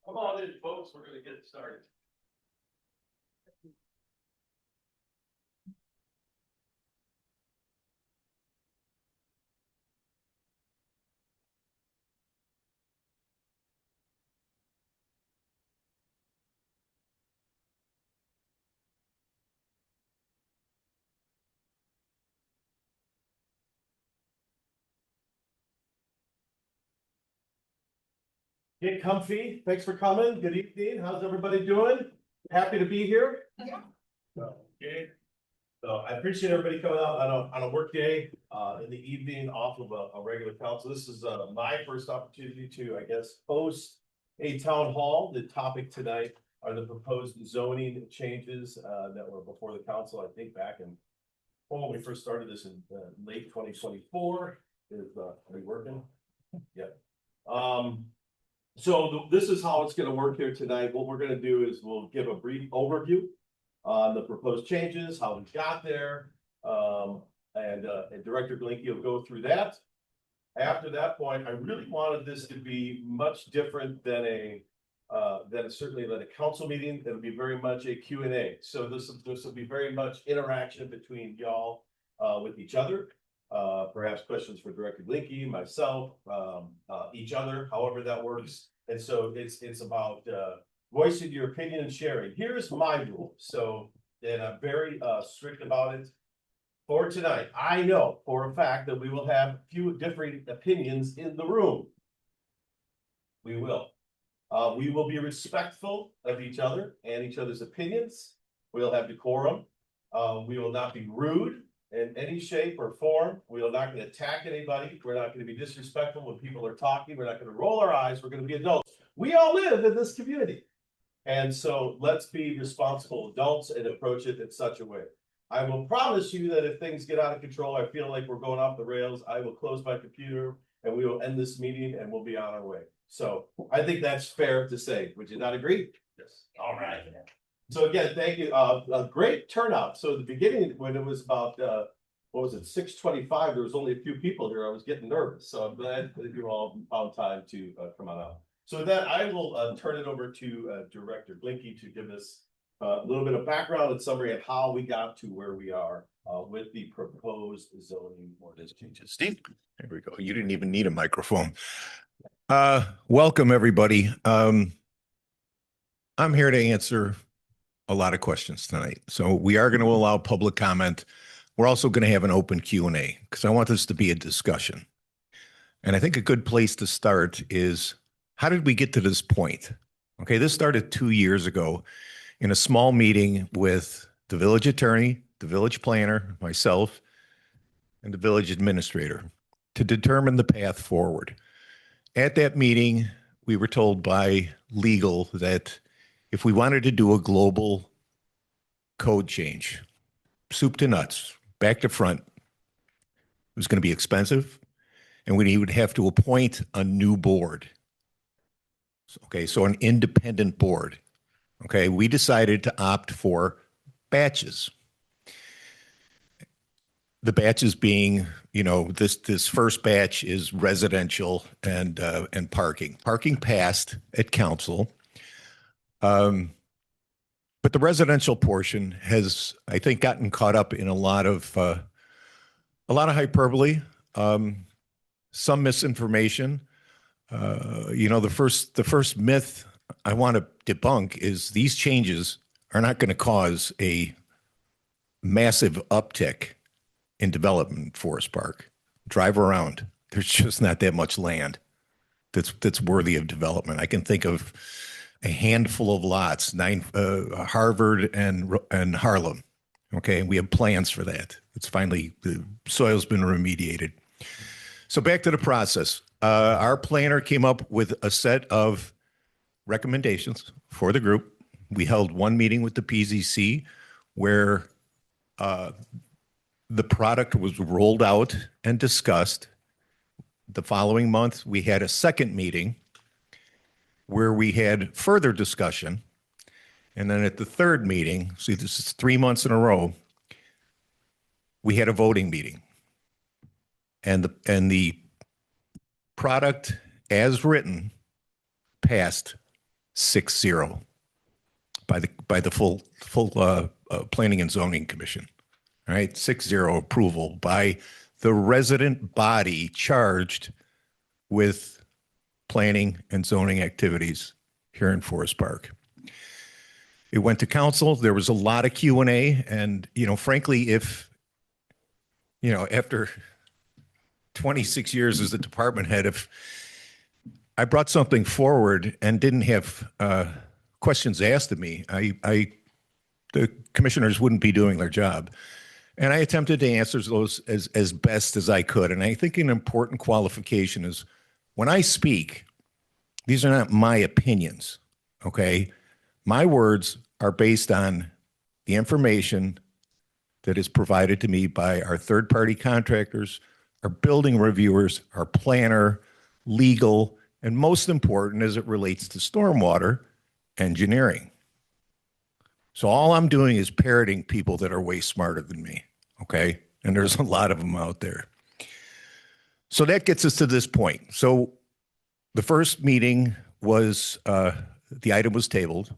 Come on in, folks, we're gonna get started. Get comfy. Thanks for coming. Good evening. How's everybody doing? Happy to be here. Yeah. Okay. So I appreciate everybody coming out on a work day, in the evening off of a regular council. This is, my first opportunity to, I guess, host a town hall. The topic tonight are the proposed zoning changes, that were before the council, I think back in, when we first started this in, late 2024. Is, are we working? Yeah. So this is how it's gonna work here tonight. What we're gonna do is we'll give a brief overview on the proposed changes, how we got there. And Director Blinky will go through that. After that point, I really wanted this to be much different than certainly than a council meeting. It'll be very much a Q&A. So this will be very much interaction between y'all with each other. Perhaps questions for Director Blinky, myself, each other, however that works. And so it's about voicing your opinion and sharing. Here's my rule. So, and I'm very strict about it. For tonight, I know for a fact that we will have a few different opinions in the room. We will. We will be respectful of each other and each other's opinions. We'll have decorum. We will not be rude in any shape or form. We are not going to attack anybody. We're not going to be disrespectful when people are talking. We're not going to roll our eyes. We're going to be adults. We all live in this community. And so let's be responsible adults and approach it in such a way. I will promise you that if things get out of control, I feel like we're going off the rails, I will close my computer and we will end this meeting and we'll be on our way. So I think that's fair to say. Would you not agree? Yes. All right. So again, thank you. A great turnout. So at the beginning, when it was about, what was it, 6:25, there was only a few people here. I was getting nervous. So I'm glad that you all found time to come on out. So with that, I will turn it over to Director Blinky to give us a little bit of background and summary of how we got to where we are with the proposed zoning ordinance changes. Steve? There we go. You didn't even need a microphone. Welcome, everybody. I'm here to answer a lot of questions tonight. So we are going to allow public comment. We're also going to have an open Q&A because I want this to be a discussion. And I think a good place to start is, how did we get to this point? Okay, this started 2 years ago in a small meeting with the village attorney, the village planner, myself, and the village administrator to determine the path forward. At that meeting, we were told by legal that if we wanted to do a global code change, soup to nuts, back to front, it was going to be expensive, and we would have to appoint a new board. Okay, so an independent board. Okay, we decided to opt for batches. The batches being, you know, this first batch is residential and parking. Parking passed at council. But the residential portion has, I think, gotten caught up in a lot of hyperbole, some misinformation. You know, the first myth I want to debunk is these changes are not going to cause a massive uptick in development in Forest Park. Drive around. There's just not that much land that's worthy of development. I can think of a handful of lots, Harvard and Harlem. Okay, we have plans for that. It's finally, the soil's been remediated. So back to the process. Our planner came up with a set of recommendations for the group. We held one meeting with the PZC where the product was rolled out and discussed. The following month, we had a second meeting where we had further discussion. And then at the third meeting, see, this is 3 months in a row, we had a voting meeting. and the product as written passed 6-0 by the full Planning and Zoning Commission. All right, 6-0 approval by the resident body charged with planning and zoning activities here in Forest Park. It went to council. There was a lot of Q&A, and frankly, if after 26 years as the department head, if I brought something forward and didn't have questions asked of me, the commissioners wouldn't be doing their job. And I attempted to answer those as best as I could. And I think an important qualification is when I speak, these are not my opinions, okay? My words are based on the information that is provided to me by our third-party contractors, our building reviewers, our planner, legal, and most important as it relates to stormwater engineering. So all I'm doing is parroting people that are way smarter than me, okay? And there's a lot of them out there. So that gets us to this point. So the first meeting was, the item was tabled.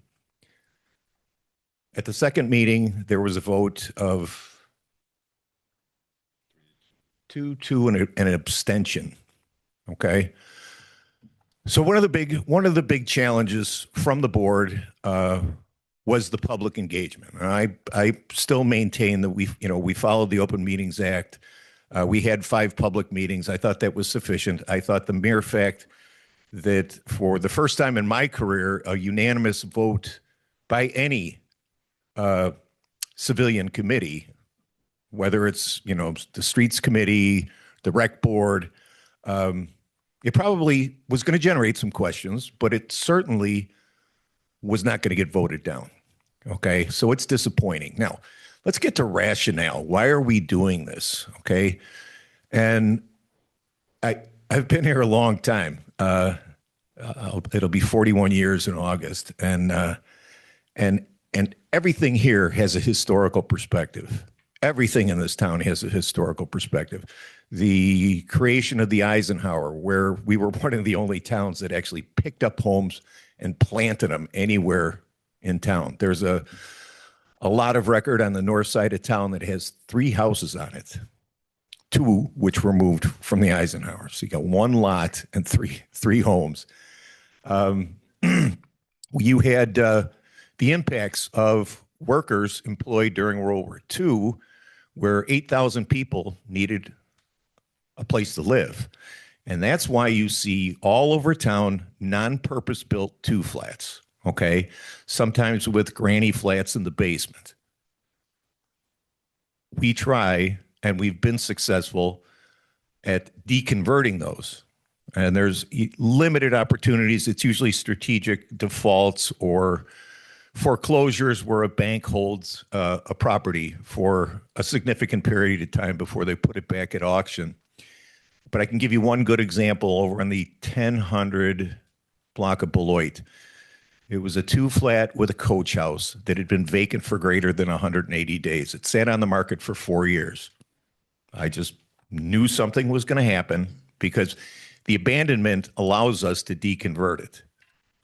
At the second meeting, there was a vote of 2 and an abstention, okay? So one of the big challenges from the board was the public engagement. And I still maintain that we followed the Open Meetings Act. We had 5 public meetings. I thought that was sufficient. I thought the mere fact that for the first time in my career, a unanimous vote by any civilian committee, whether it's the streets committee, the rec board, it probably was going to generate some questions, but it certainly was not going to get voted down. Okay, so it's disappointing. Now, let's get to rationale. Why are we doing this? Okay, and I've been here a long time. It'll be 41 years in August, and everything here has a historical perspective. Everything in this town has a historical perspective. The creation of the Eisenhower, where we were one of the only towns that actually picked up homes and planted them anywhere in town. There's a lot of record on the north side of town that has 3 houses on it, 2 which were moved from the Eisenhower. So you got 1 lot and three homes. You had the impacts of workers employed during World War II, where 8,000 people needed a place to live. And that's why you see all over town non-purpose built 2 flats, okay? Sometimes with granny flats in the basement. We try, and we've been successful at deconverting those. And there's limited opportunities. It's usually strategic defaults or foreclosures where a bank holds a property for a significant period of time before they put it back at auction. But I can give you one good example over on the 1000 block of Beloit. It was a 2-flat with a coach house that had been vacant for greater than 180 days. It sat on the market for 4 years. I just knew something was going to happen because the abandonment allows us to deconvert it.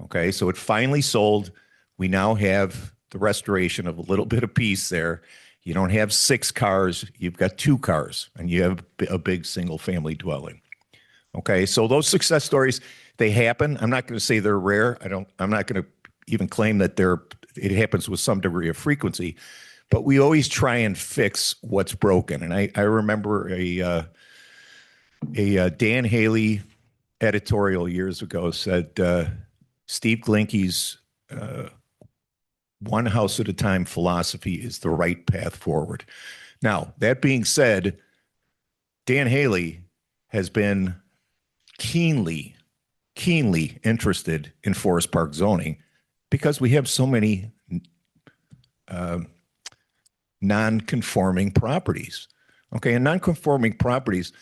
Okay, so it finally sold. We now have the restoration of a little bit of peace there. You don't have 6 cars, you've got 2 cars, and you have a big single family dwelling. Okay, so those success stories, they happen. I'm not going to say they're rare. I'm not going to even claim that it happens with some degree of frequency, but we always try and fix what's broken. And I remember a Dan Haley editorial years ago said Steve Glinke's one house at a time philosophy is the right path forward. Now, that being said, Dan Haley has been keenly interested in Forest Park zoning because we have so many non-conforming properties. Okay, and non-conforming properties,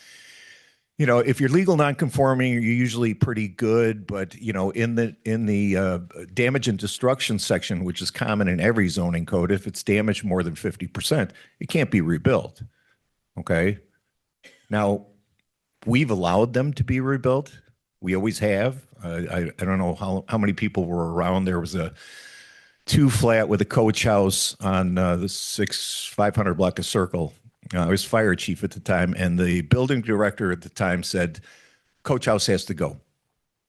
if you're legal non-conforming, you're usually pretty good, but in the damage and destruction section, which is common in every zoning code, if it's damaged more than 50%, it can't be rebuilt. Okay. Now, we've allowed them to be rebuilt. We always have. I don't know how many people were around. There was a two flat with a coach house on the 500 block of Circle. I was fire chief at the time, and the building director at the time said, coach house has to go.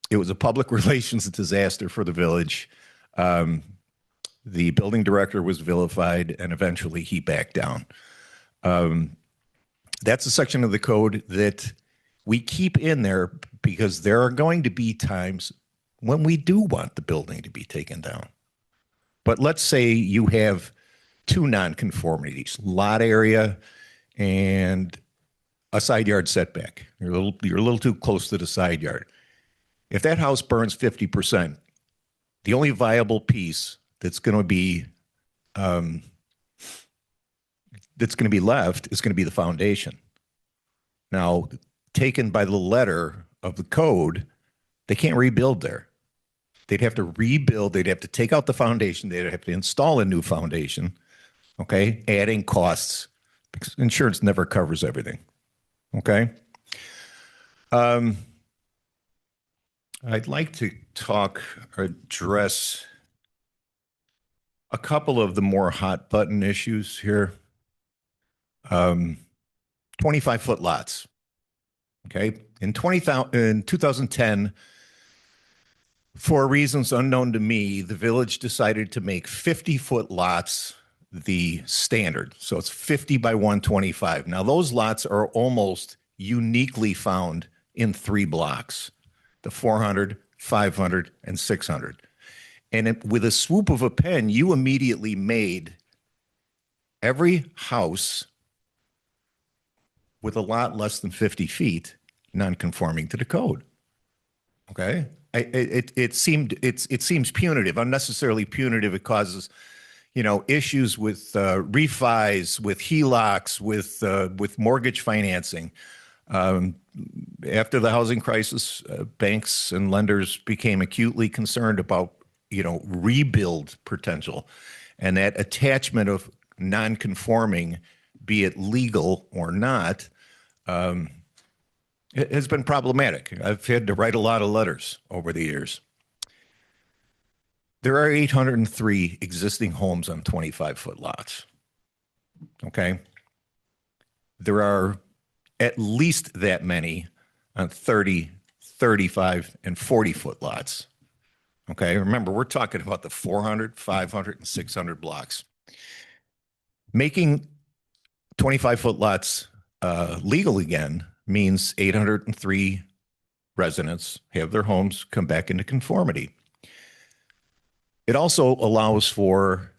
It was a public relations disaster for the village. The building director was vilified, and eventually he backed down. That's a section of the code that we keep in there because there are going to be times when we do want the building to be taken down. But let's say you have two nonconformities, lot area and a side yard setback. You're a little too close to the side yard. If that house burns 50%, the only viable piece that's going to be left is going to be the foundation. Now, taken by the letter of the code, they can't rebuild there. They'd have to rebuild. They'd have to take out the foundation. They'd have to install a new foundation. Okay, adding costs because insurance never covers everything. Okay. I'd like to talk or address a couple of the more hot button issues here. 25-foot lots. Okay. In 2010, for reasons unknown to me, the village decided to make 50-foot lots the standard. So it's 50 by 125. Now, those lots are almost uniquely found in 3 blocks, the 400, 500, and 600. And with a swoop of a pen, you immediately made every house with a lot less than 50 feet non-conforming to the code. Okay? It seems punitive, unnecessarily punitive. It causes, issues with refis, with HELOCs, with mortgage financing. After the housing crisis, banks and lenders became acutely concerned about, rebuild potential, and that attachment of non-conforming, be it legal or not, it has been problematic. I've had to write a lot of letters over the years. There are 803 existing homes on 25-foot lots. Okay. There are at least that many on 30, 35, and 40-foot lots. Okay. Remember, we're talking about the 400, 500, and 600 blocks. Making 25-foot lots legal again means 803 residents have their homes come back into conformity. It also allows for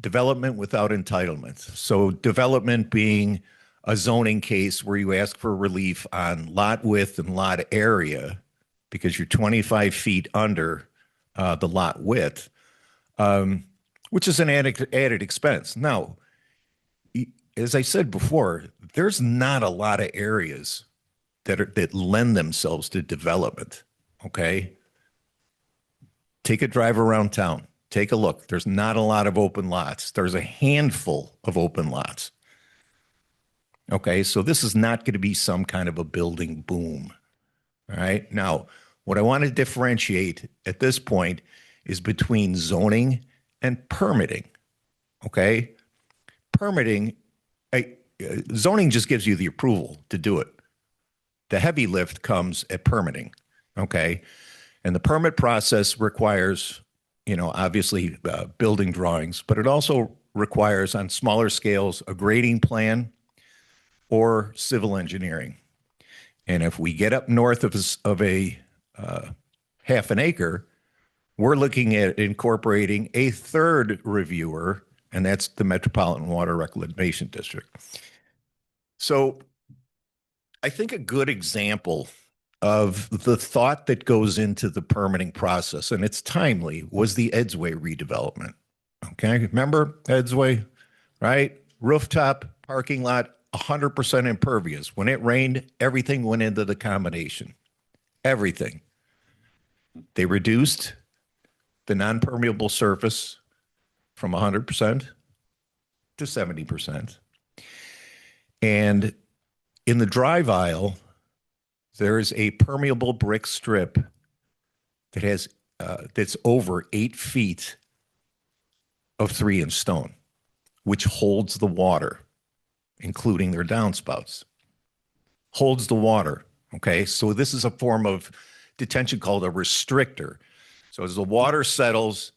development without entitlement. So development being a zoning case where you ask for relief on lot width and lot area because you're 25 feet under the lot width, which is an added expense. Now, as I said before, there's not a lot of areas that lend themselves to development. Okay. Take a drive around town. Take a look. There's not a lot of open lots. There's a handful of open lots. Okay. So this is not going to be some kind of a building boom. All right. Now, what I want to differentiate at this point is between zoning and permitting. Okay. Permitting, zoning just gives you the approval to do it. The heavy lift comes at permitting. Okay. And the permit process requires, obviously building drawings, but it also requires on smaller scales a grading plan or civil engineering. And if we get up north of a half an acre, we're looking at incorporating a third reviewer, and that's the Metropolitan Water Reclamation District. So I think a good example of the thought that goes into the permitting process, and it's timely, was the Edsway redevelopment. Okay, remember Edsway, right? Rooftop, parking lot, 100% impervious. When it rained, everything went into the combination. Everything. They reduced the non-permeable surface from 100% to 70%. And in the drive aisle, There is a permeable brick strip that has that's over 8 feet of 3-inch stone, which holds the water, including their downspouts. Holds the water. Okay, so this is a form of detention called a restrictor. So as the water settles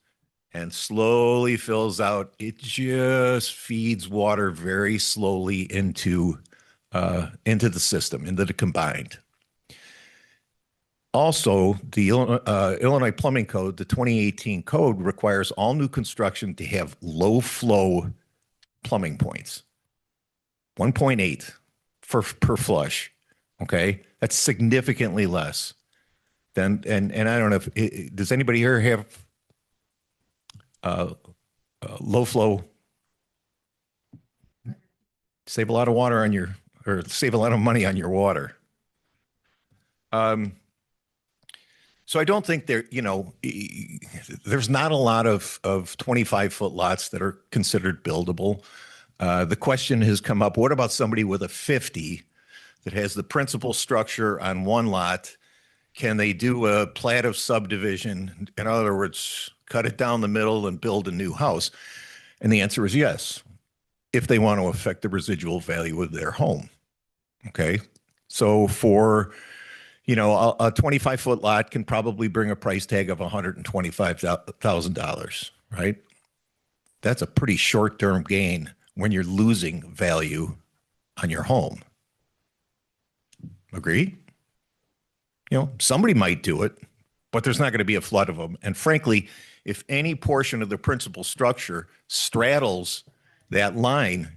and slowly fills out, it just feeds water very slowly into the system, into the combined. Also, the Illinois Plumbing Code, the 2018 code, requires all new construction to have low flow plumbing points, 1.8 per flush. Okay, that's significantly less than, and I don't know if does anybody here have low flow? Save a lot of water on your, or save a lot of money on your water. So I don't think there, there's not a lot of 25-foot lots that are considered buildable. The question has come up, what about somebody with a 50 that has the principal structure on one lot? Can they do a plat of subdivision? In other words, cut it down the middle and build a new house? And the answer is yes, if they want to affect the residual value of their home. Okay. So for, a 25-foot lot can probably bring a price tag of $125,000, right? That's a pretty short-term gain when you're losing value on your home. Agree? Somebody might do it, but there's not going to be a flood of them. And frankly, if any portion of the principal structure straddles that line,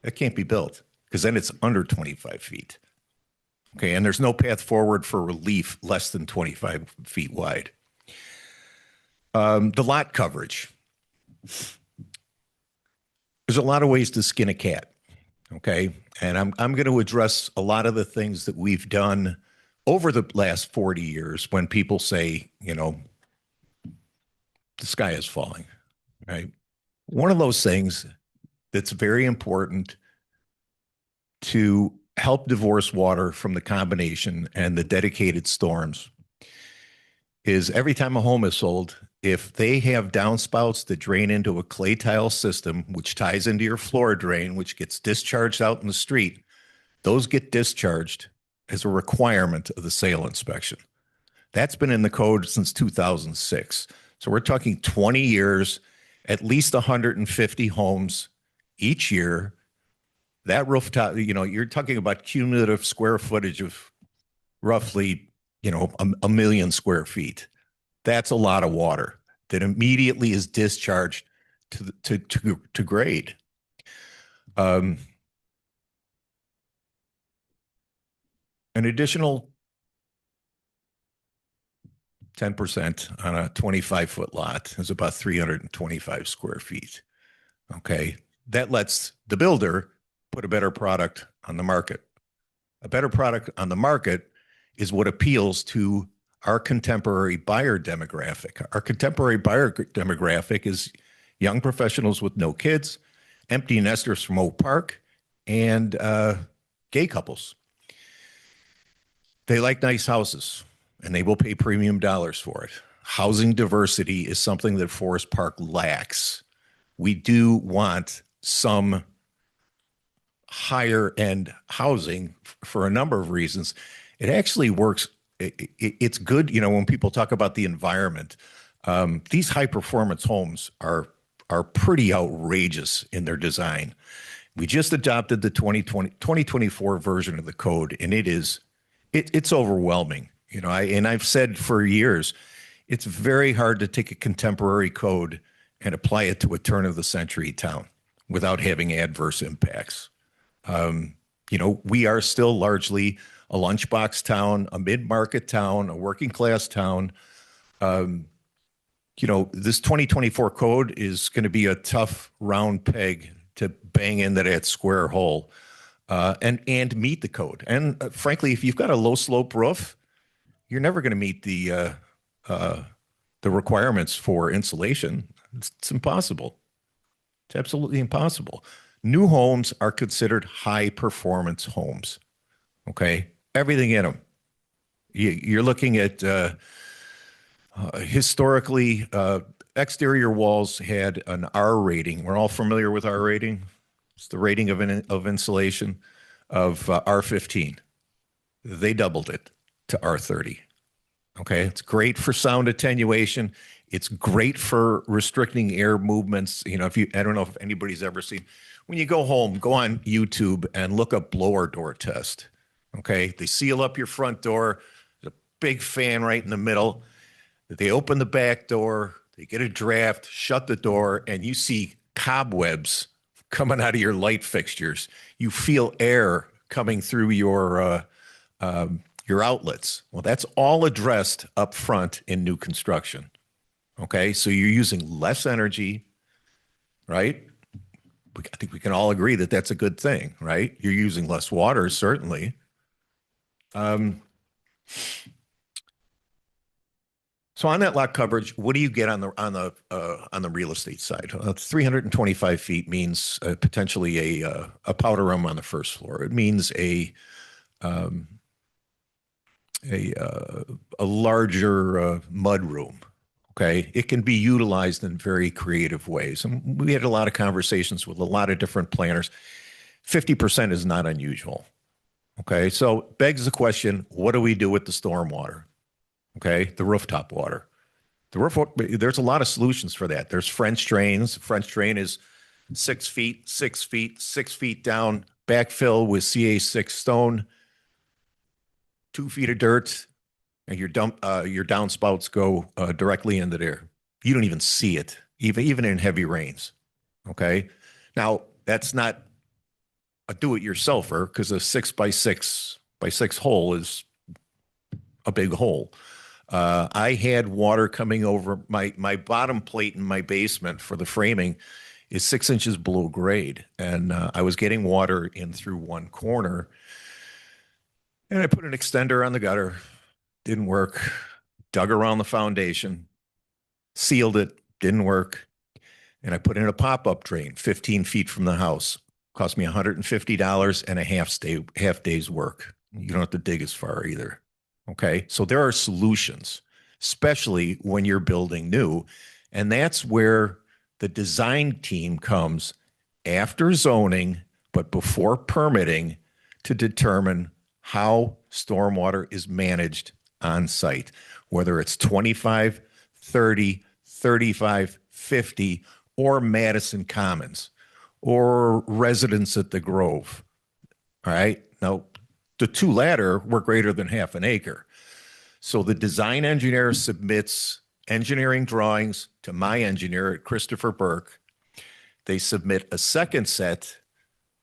it can't be built because then it's under 25 feet. Okay, and there's no path forward for relief less than 25 feet wide. The lot coverage. There's a lot of ways to skin a cat. Okay, and I'm going to address a lot of the things that we've done over the last 40 years when people say, the sky is falling, right? One of those things that's very important to help divorce water from the combination and the dedicated storms is every time a home is sold, if they have downspouts that drain into a clay tile system, which ties into your floor drain, which gets discharged out in the street, those get discharged as a requirement of the sale inspection. That's been in the code since 2006. So we're talking 20 years, at least 150 homes each year. That rooftop, you're talking about cumulative square footage of roughly, a million square feet. That's a lot of water that immediately is discharged to grade. An additional 10% on a 25-foot lot is about 325 square feet. Okay. That lets the builder put a better product on the market. A better product on the market is what appeals to our contemporary buyer demographic. Our contemporary buyer demographic is young professionals with no kids, empty nesters from Oak Park, and gay couples. They like nice houses, and they will pay premium dollars for it. Housing diversity is something that Forest Park lacks. We do want some higher end housing for a number of reasons. It actually works. It's good. When people talk about the environment, these high performance homes are pretty outrageous in their design. We just adopted the 2024 version of the code, and it's overwhelming. I've said for years, it's very hard to take a contemporary code and apply it to a turn of the century town without having adverse impacts. We are still largely a lunchbox town, a mid-market town, a working class town. This 2024 code is going to be a tough round peg to bang into that square hole and meet the code. And frankly, if you've got a low slope roof, you're never going to meet the requirements for insulation. It's impossible. It's absolutely impossible. New homes are considered high performance homes. Okay. Everything in them. You're looking at historically, exterior walls had an R rating. We're all familiar with R rating. It's the rating of insulation of R15. They doubled it to R30. Okay, it's great for sound attenuation. It's great for restricting air movements. You know, I don't know if anybody's ever seen, when you go home, go on YouTube and look up blower door test. Okay, they seal up your front door. There's a big fan right in the middle. They open the back door, they get a draft, shut the door, and you see cobwebs coming out of your light fixtures. You feel air coming through your outlets. Well, that's all addressed up front in new construction. Okay, so you're using less energy, right? I think we can all agree that that's a good thing, right? You're using less water, certainly. So on that lot coverage, what do you get on the real estate side? 325 feet means potentially a powder room on the first floor. It means a larger mud room. Okay, it can be utilized in very creative ways, and we had a lot of conversations with a lot of different planners. 50% is not unusual. Okay, so begs the question: what do we do with the stormwater? Okay, the rooftop water. There's a lot of solutions for that. There's French drains. French drain is 6 feet, 6 feet, 6 feet down, backfill with CA6 stone, 2 feet of dirt, and your downspouts go directly into there. You don't even see it, even in heavy rains. Okay, now that's not a do-it-yourselfer, because a 6x6 hole is a big hole. I had water coming over my bottom plate in my basement for the framing is 6 inches below grade. And I was getting water in through one corner, and I put an extender on the gutter. Didn't work. Dug around the foundation, sealed it, didn't work. And I put in a pop-up drain 15 feet from the house. Cost me $150 and a half day's work. You don't have to dig as far either. Okay, so there are solutions, especially when you're building new. And that's where the design team comes after zoning, but before permitting, to determine how stormwater is managed on site, whether it's 25, 30, 35, 50, or Madison Commons, or residents at the Grove. All right, now the two latter were greater than half an acre. So the design engineer submits engineering drawings to my engineer at Christopher Burke. They submit a second set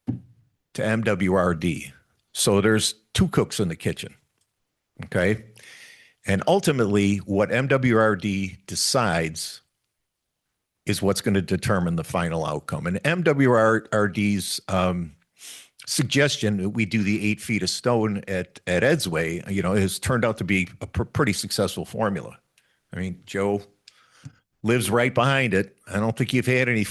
to MWRD. So there's two cooks in the kitchen. Okay. And ultimately, what MWRD decides is what's going to determine the final outcome. And MWRD's suggestion that we do the 8 feet of stone at Edsway, has turned out to be a pretty successful formula. I mean, Joe lives right behind it. I don't think you've had any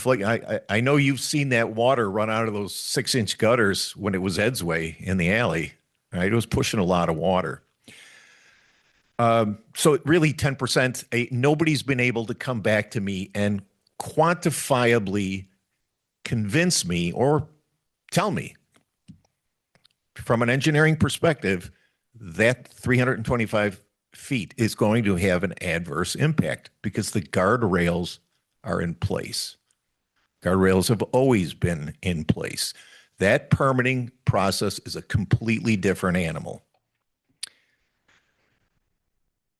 I know you've seen that water run out of those 6-inch gutters when it was Edsway in the alley. Right? It was pushing a lot of water. So really 10%, nobody's been able to come back to me and quantifiably convince me or tell me from an engineering perspective that 325 feet is going to have an adverse impact, because the guardrails are in place. Guardrails have always been in place. That permitting process is a completely different animal.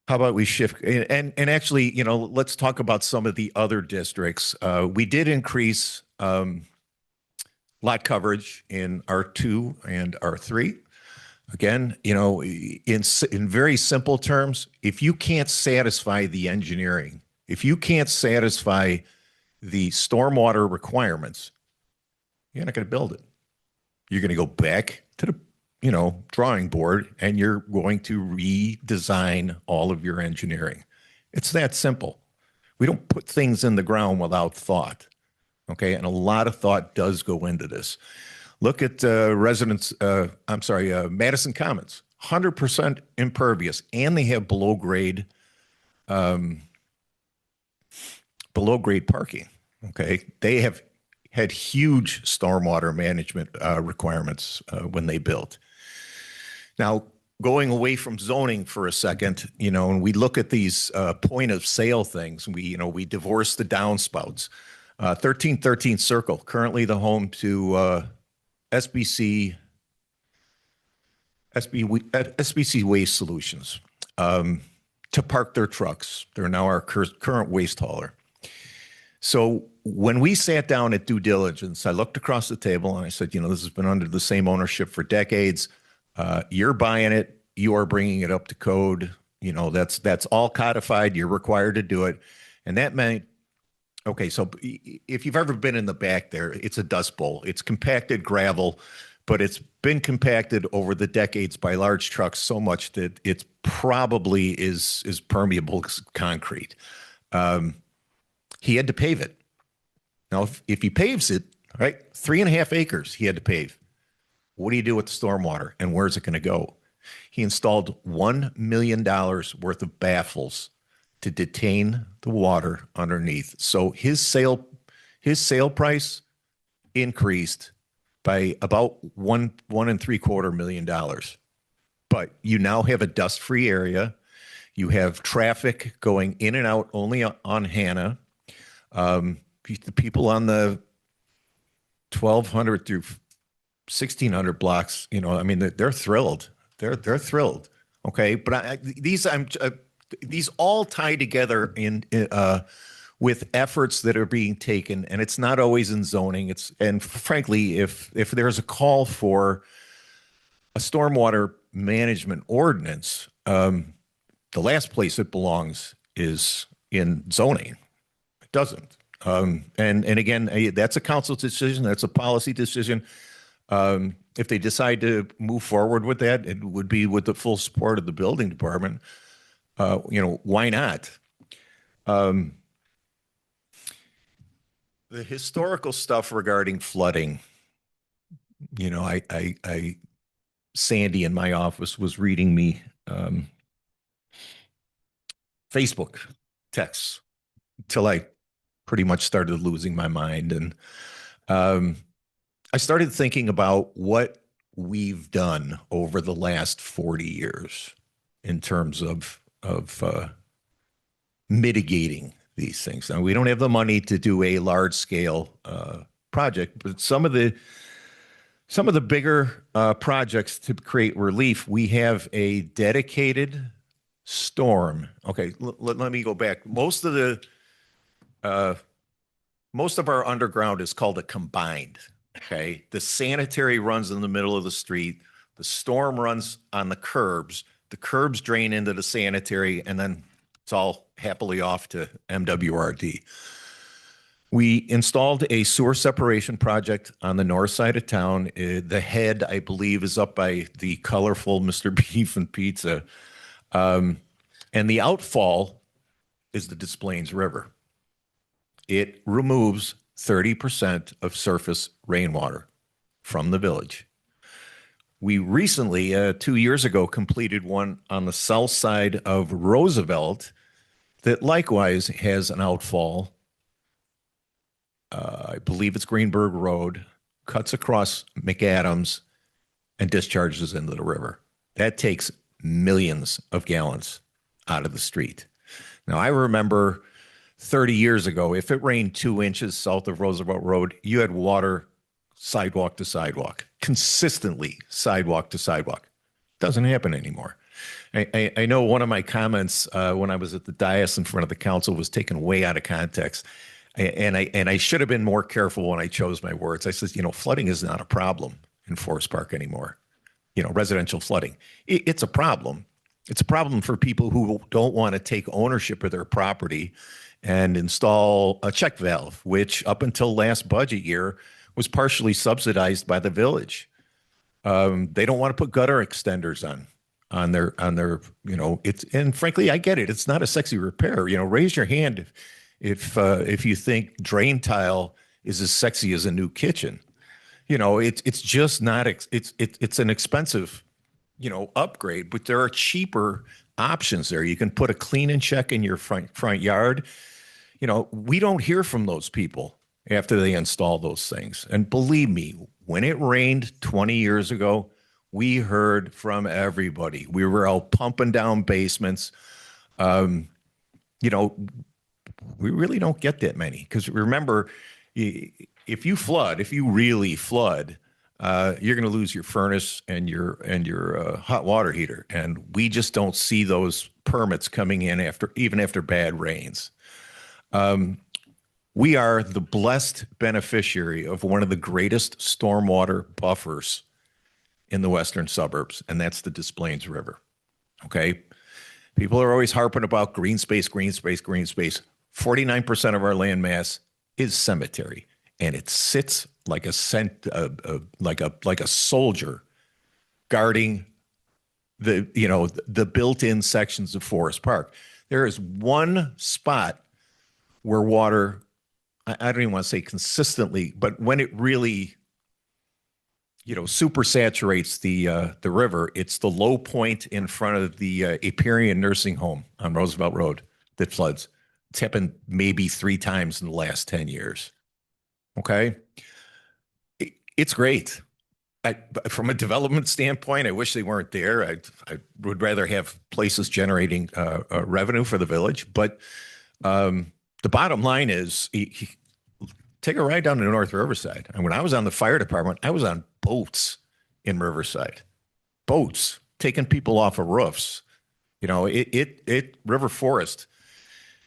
How about we shift and actually, let's talk about some of the other districts. We did increase lot coverage in R2 and R3. Again, in very simple terms, if you can't satisfy the engineering, if you can't satisfy the stormwater requirements, you're not going to build it. You're going to go back to the drawing board, and you're going to redesign all of your engineering. It's that simple. We don't put things in the ground without thought. Okay. And a lot of thought does go into this. Look at Madison Commons. 100% impervious, and they have below grade parking. Okay. They have had huge stormwater management requirements when they built. Now, going away from zoning for a second, and we look at these point of sale things, we divorce the downspouts. 1313 Circle, currently the home to SBC Waste Solutions, to park their trucks. They're now our current waste hauler. So when we sat down at due diligence, I looked across the table and I said, this has been under the same ownership for decades. You're buying it. You are bringing it up to code. That's all codified. You're required to do it. And that meant, okay, so if you've ever been in the back there, it's a dust bowl. It's compacted gravel, but it's been compacted over the decades by large trucks so much that it's probably is permeable concrete. He had to pave it. Now, if he paves it, right, 3.5 acres he had to pave. What do you do with the stormwater, and where's it going to go? He installed $1 million worth of baffles to detain the water underneath. So his sale price increased by about $1.75 million. But you now have a dust-free area. You have traffic going in and out only on Hannah. The people on the 1200 through 1600 blocks, they're thrilled. They're thrilled. Okay, but these all tie together in with efforts that are being taken, and it's not always in zoning. And frankly, if there's a call for a stormwater management ordinance, the last place it belongs is in zoning. It doesn't. And again, that's a council decision. That's a policy decision. If they decide to move forward with that, it would be with the full support of the building department. Why not? The historical stuff regarding flooding, Sandy in my office was reading me Facebook texts until I pretty much started losing my mind. And I started thinking about what we've done over the last 40 years in terms of mitigating these things. Now, we don't have the money to do a large scale project, but some of the bigger projects to create relief, we have a dedicated storm. Okay, let me go back. Most of our underground is called a combined. Okay, the sanitary runs in the middle of the street. The storm runs on the curbs. The curbs drain into the sanitary, and then it's all happily off to MWRD. We installed a sewer separation project on the north side of town. The head, I believe, is up by the colorful Mr. Beef and Pizza. And the outfall is the Des Plaines River. It removes 30% of surface rainwater from the village. We recently, 2 years ago, completed one on the south side of Roosevelt that likewise has an outfall. I believe it's Greenberg Road, cuts across McAdams and discharges into the river. That takes millions of gallons out of the street. Now, I remember 30 years ago, if it rained 2 inches south of Roosevelt Road, you had water sidewalk to sidewalk, consistently sidewalk to sidewalk. Doesn't happen anymore. I know one of my comments when I was at the dais in front of the council was taken way out of context. And I should have been more careful when I chose my words. I said, flooding is not a problem in Forest Park anymore. Residential flooding. It's a problem. It's a problem for people who don't want to take ownership of their property and install a check valve, which up until last budget year was partially subsidized by the village. They don't want to put gutter extenders on their, and frankly, I get it. It's not a sexy repair. Raise your hand if you think drain tile is as sexy as a new kitchen. It's just not, it's an expensive upgrade, but there are cheaper options there. You can put a clean and check in your front yard. We don't hear from those people after they install those things. And believe me, when it rained 20 years ago, we heard from everybody. We were out pumping down basements. Um, we really don't get that many because remember, if you really flood, you're going to lose your furnace and your hot water heater, and we just don't see those permits coming in even after bad rains. We are the blessed beneficiary of one of the greatest stormwater buffers in the western suburbs, and that's the Des Plaines River. Okay. People are always harping about green space, green space, green space. 49% of our land mass is cemetery, and it sits like a soldier guarding the built-in sections of Forest Park. There is one spot where water, I don't even want to say consistently, but when it really super saturates the river, it's the low point in front of the Aperion Nursing Home on Roosevelt Road that floods. It's happened maybe 3 times in the last 10 years. Okay. It's great. From a development standpoint, I wish they weren't there. I would rather have places generating revenue for the village. But the bottom line is, take a ride down to North Riverside. And when I was on the fire department, I was on boats in Riverside, boats taking people off of roofs. River Forest,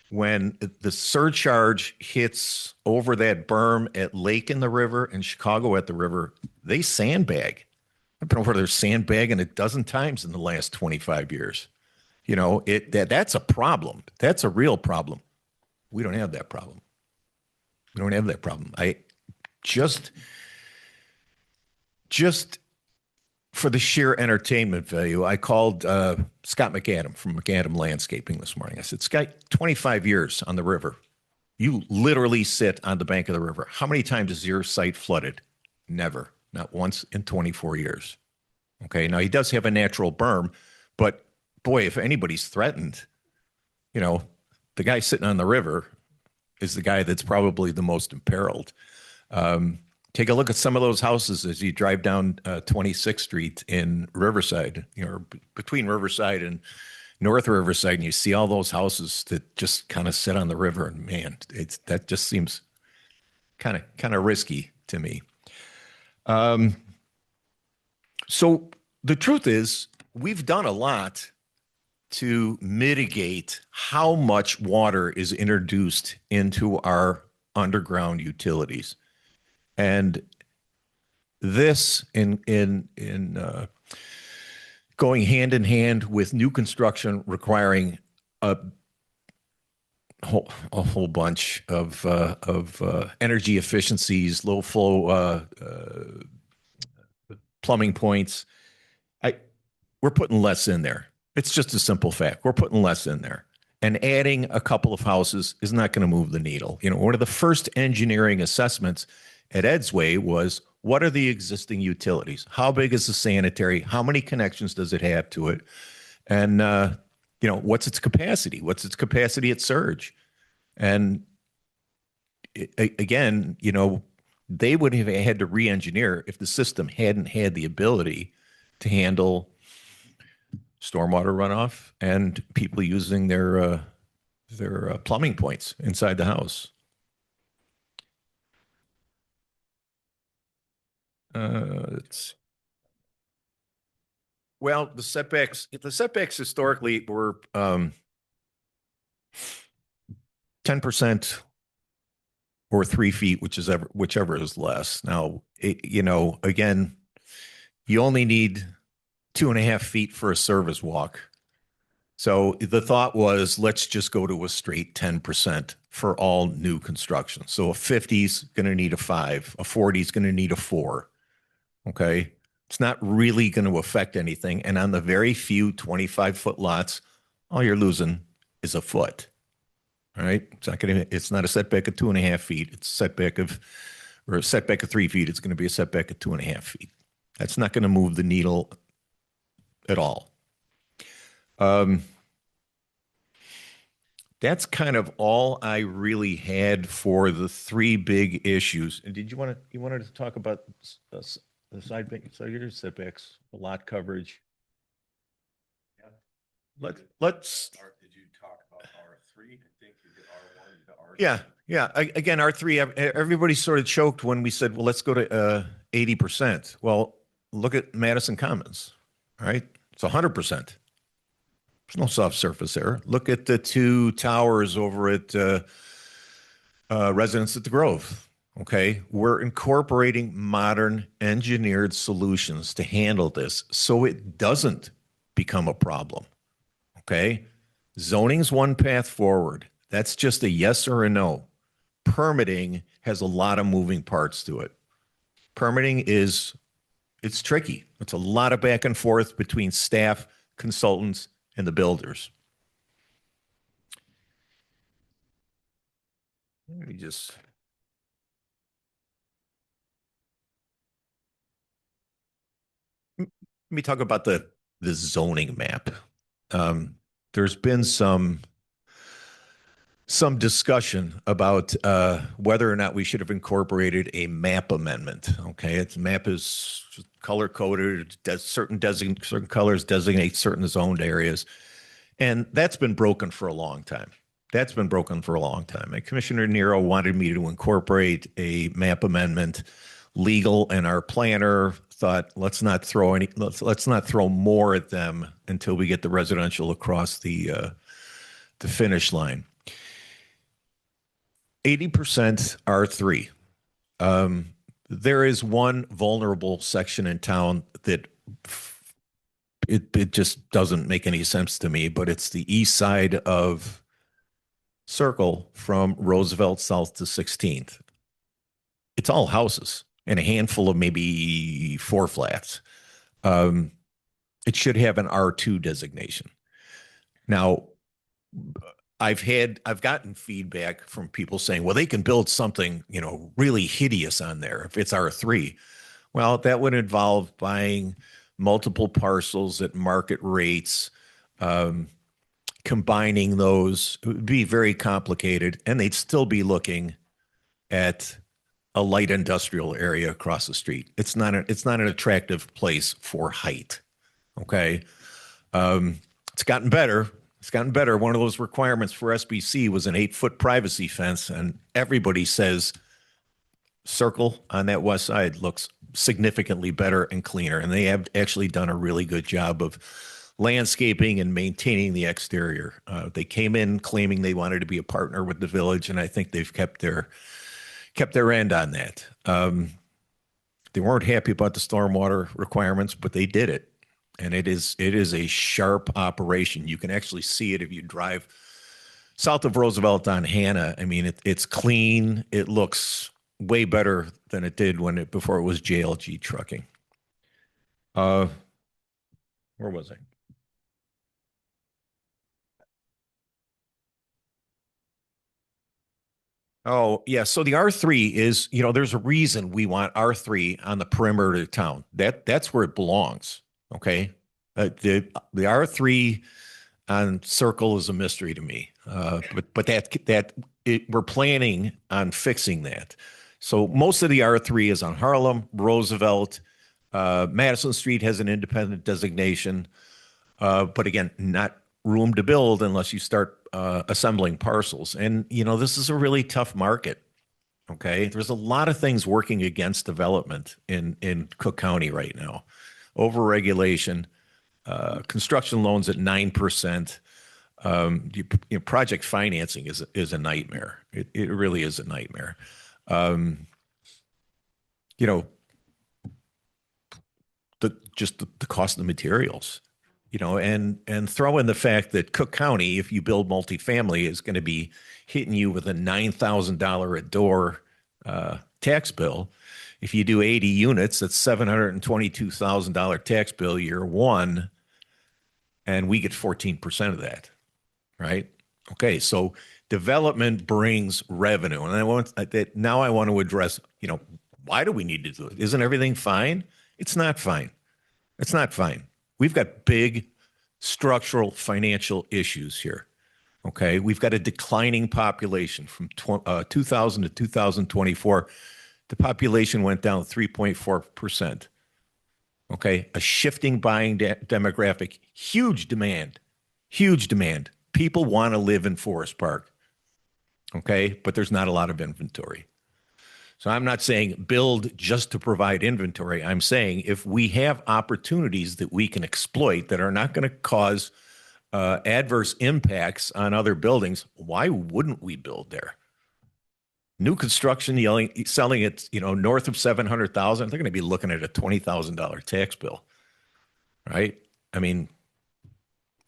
when the surcharge hits over that berm at Lake in the river and Chicago at the river, they sandbag. I've been over there sandbagging a dozen times in the last 25 years. That's a problem. That's a real problem. We don't have that problem. We don't have that problem. I just for the sheer entertainment value, I called Scott McAdam from McAdam Landscaping this morning. I said, Scott, 25 years on the river. You literally sit on the bank of the river. How many times is your site flooded? Never. Not once in 24 years. Okay. Now he does have a natural berm, but boy, if anybody's threatened, the guy sitting on the river is the guy that's probably the most imperiled. Take a look at some of those houses as you drive down 26th Street in Riverside, between Riverside and North Riverside, and you see all those houses that just kind of sit on the river. And man, that just seems kind of risky to me. So the truth is, we've done a lot to mitigate how much water is introduced into our underground utilities. And this in going hand in hand with new construction requiring a whole bunch of energy efficiencies, low flow plumbing points. We're putting less in there. It's just a simple fact. We're putting less in there. And adding a couple of houses is not going to move the needle. One of the first engineering assessments at Edsway was, what are the existing utilities? How big is the sanitary? How many connections does it have to it? And, what's its capacity? What's its capacity at surge? And again, they would have had to re-engineer if the system hadn't had the ability to handle stormwater runoff and people using their plumbing points inside the house. Well, the setbacks historically were 10% or 3 feet, whichever is less. Now, again, you only need 2.5 feet for a service walk. So the thought was, let's just go to a straight 10% for all new construction. So a 50's going to need a 5, a 40's going to need a 4. Okay. It's not really going to affect anything. And on the very few 25-foot lots, all you're losing is a foot. All right. It's not a setback of 2.5 feet. It's a setback of 3 feet. It's going to be a setback of 2.5 feet. That's not going to move the needle at all. That's kind of all I really had for the three big issues. And did you wanted to talk about the side yard setbacks, the lot coverage? Let's Did you talk about R3? I think you did R1, you did R2. yeah. Again, R3, everybody sort of choked when we said, well, let's go to 80%. Well, look at Madison Commons, right? It's 100%. There's no soft surface there. Look at the two towers over at Residence at the Grove. Okay. We're incorporating modern engineered solutions to handle this so it doesn't become a problem. Okay. Zoning's one path forward. That's just a yes or a no. Permitting has a lot of moving parts to it. Permitting it's tricky. It's a lot of back and forth between staff, consultants, and the builders. Let me just. Let me talk about the zoning map. There's been some discussion about whether or not we should have incorporated a map amendment. Okay, its map is color coded. Certain colors designate certain zoned areas, and that's been broken for a long time. And Commissioner Nero wanted me to incorporate a map amendment. Legal and our planner thought, let's not throw more at them until we get the residential across the finish line. 80% R3. There is one vulnerable section in town that it just doesn't make any sense to me, but it's the east side of Circle from Roosevelt south to 16th. It's all houses and a handful of maybe 4 flats. It should have an R2 designation. Now, I've gotten feedback from people saying, well, they can build something, really hideous on there if it's R3. Well, that would involve buying multiple parcels at market rates, combining those. It would be very complicated, and they'd still be looking at a light industrial area across the street. It's not an attractive place for height. Okay. It's gotten better. One of those requirements for SBC was an 8-foot privacy fence, and everybody says Circle on that west side looks significantly better and cleaner. And they have actually done a really good job of landscaping and maintaining the exterior. They came in claiming they wanted to be a partner with the village, and I think they've kept their end on that. They weren't happy about the stormwater requirements, but they did it. And it is a sharp operation. You can actually see it if you drive south of Roosevelt on Hannah. I mean, it's clean. It looks way better than it did before it was JLG trucking. Where was I? Oh, yeah. So the R3 is, there's a reason we want R3 on the perimeter of town. That's where it belongs. Okay. The R3 on Circle is a mystery to me. But we're planning on fixing that. So most of the R3 is on Harlem, Roosevelt, Madison Street has an independent designation. But again, not room to build unless you start assembling parcels. And, this is a really tough market. Okay. There's a lot of things working against development in Cook County right now. Overregulation, construction loans at 9%. Project financing is a nightmare. It really is a nightmare. The cost of the materials, and throw in the fact that Cook County, if you build multifamily, is going to be hitting you with a $9,000 a door tax bill. If you do 80 units, that's $722,000 tax bill year one, and we get 14% of that, right? Okay, so development brings revenue, and I want to address, why do we need to do it? Isn't everything fine? It's not fine. It's not fine. We've got big structural financial issues here. Okay. We've got a declining population from 2000 to 2024. The population went down 3.4%. Okay. A shifting buying demographic, huge demand, huge demand. People want to live in Forest Park. Okay. But there's not a lot of inventory. So I'm not saying build just to provide inventory. I'm saying if we have opportunities that we can exploit that are not going to cause adverse impacts on other buildings, why wouldn't we build there? New construction selling it, north of 700,000, they're going to be looking at a $20,000 tax bill, right? I mean,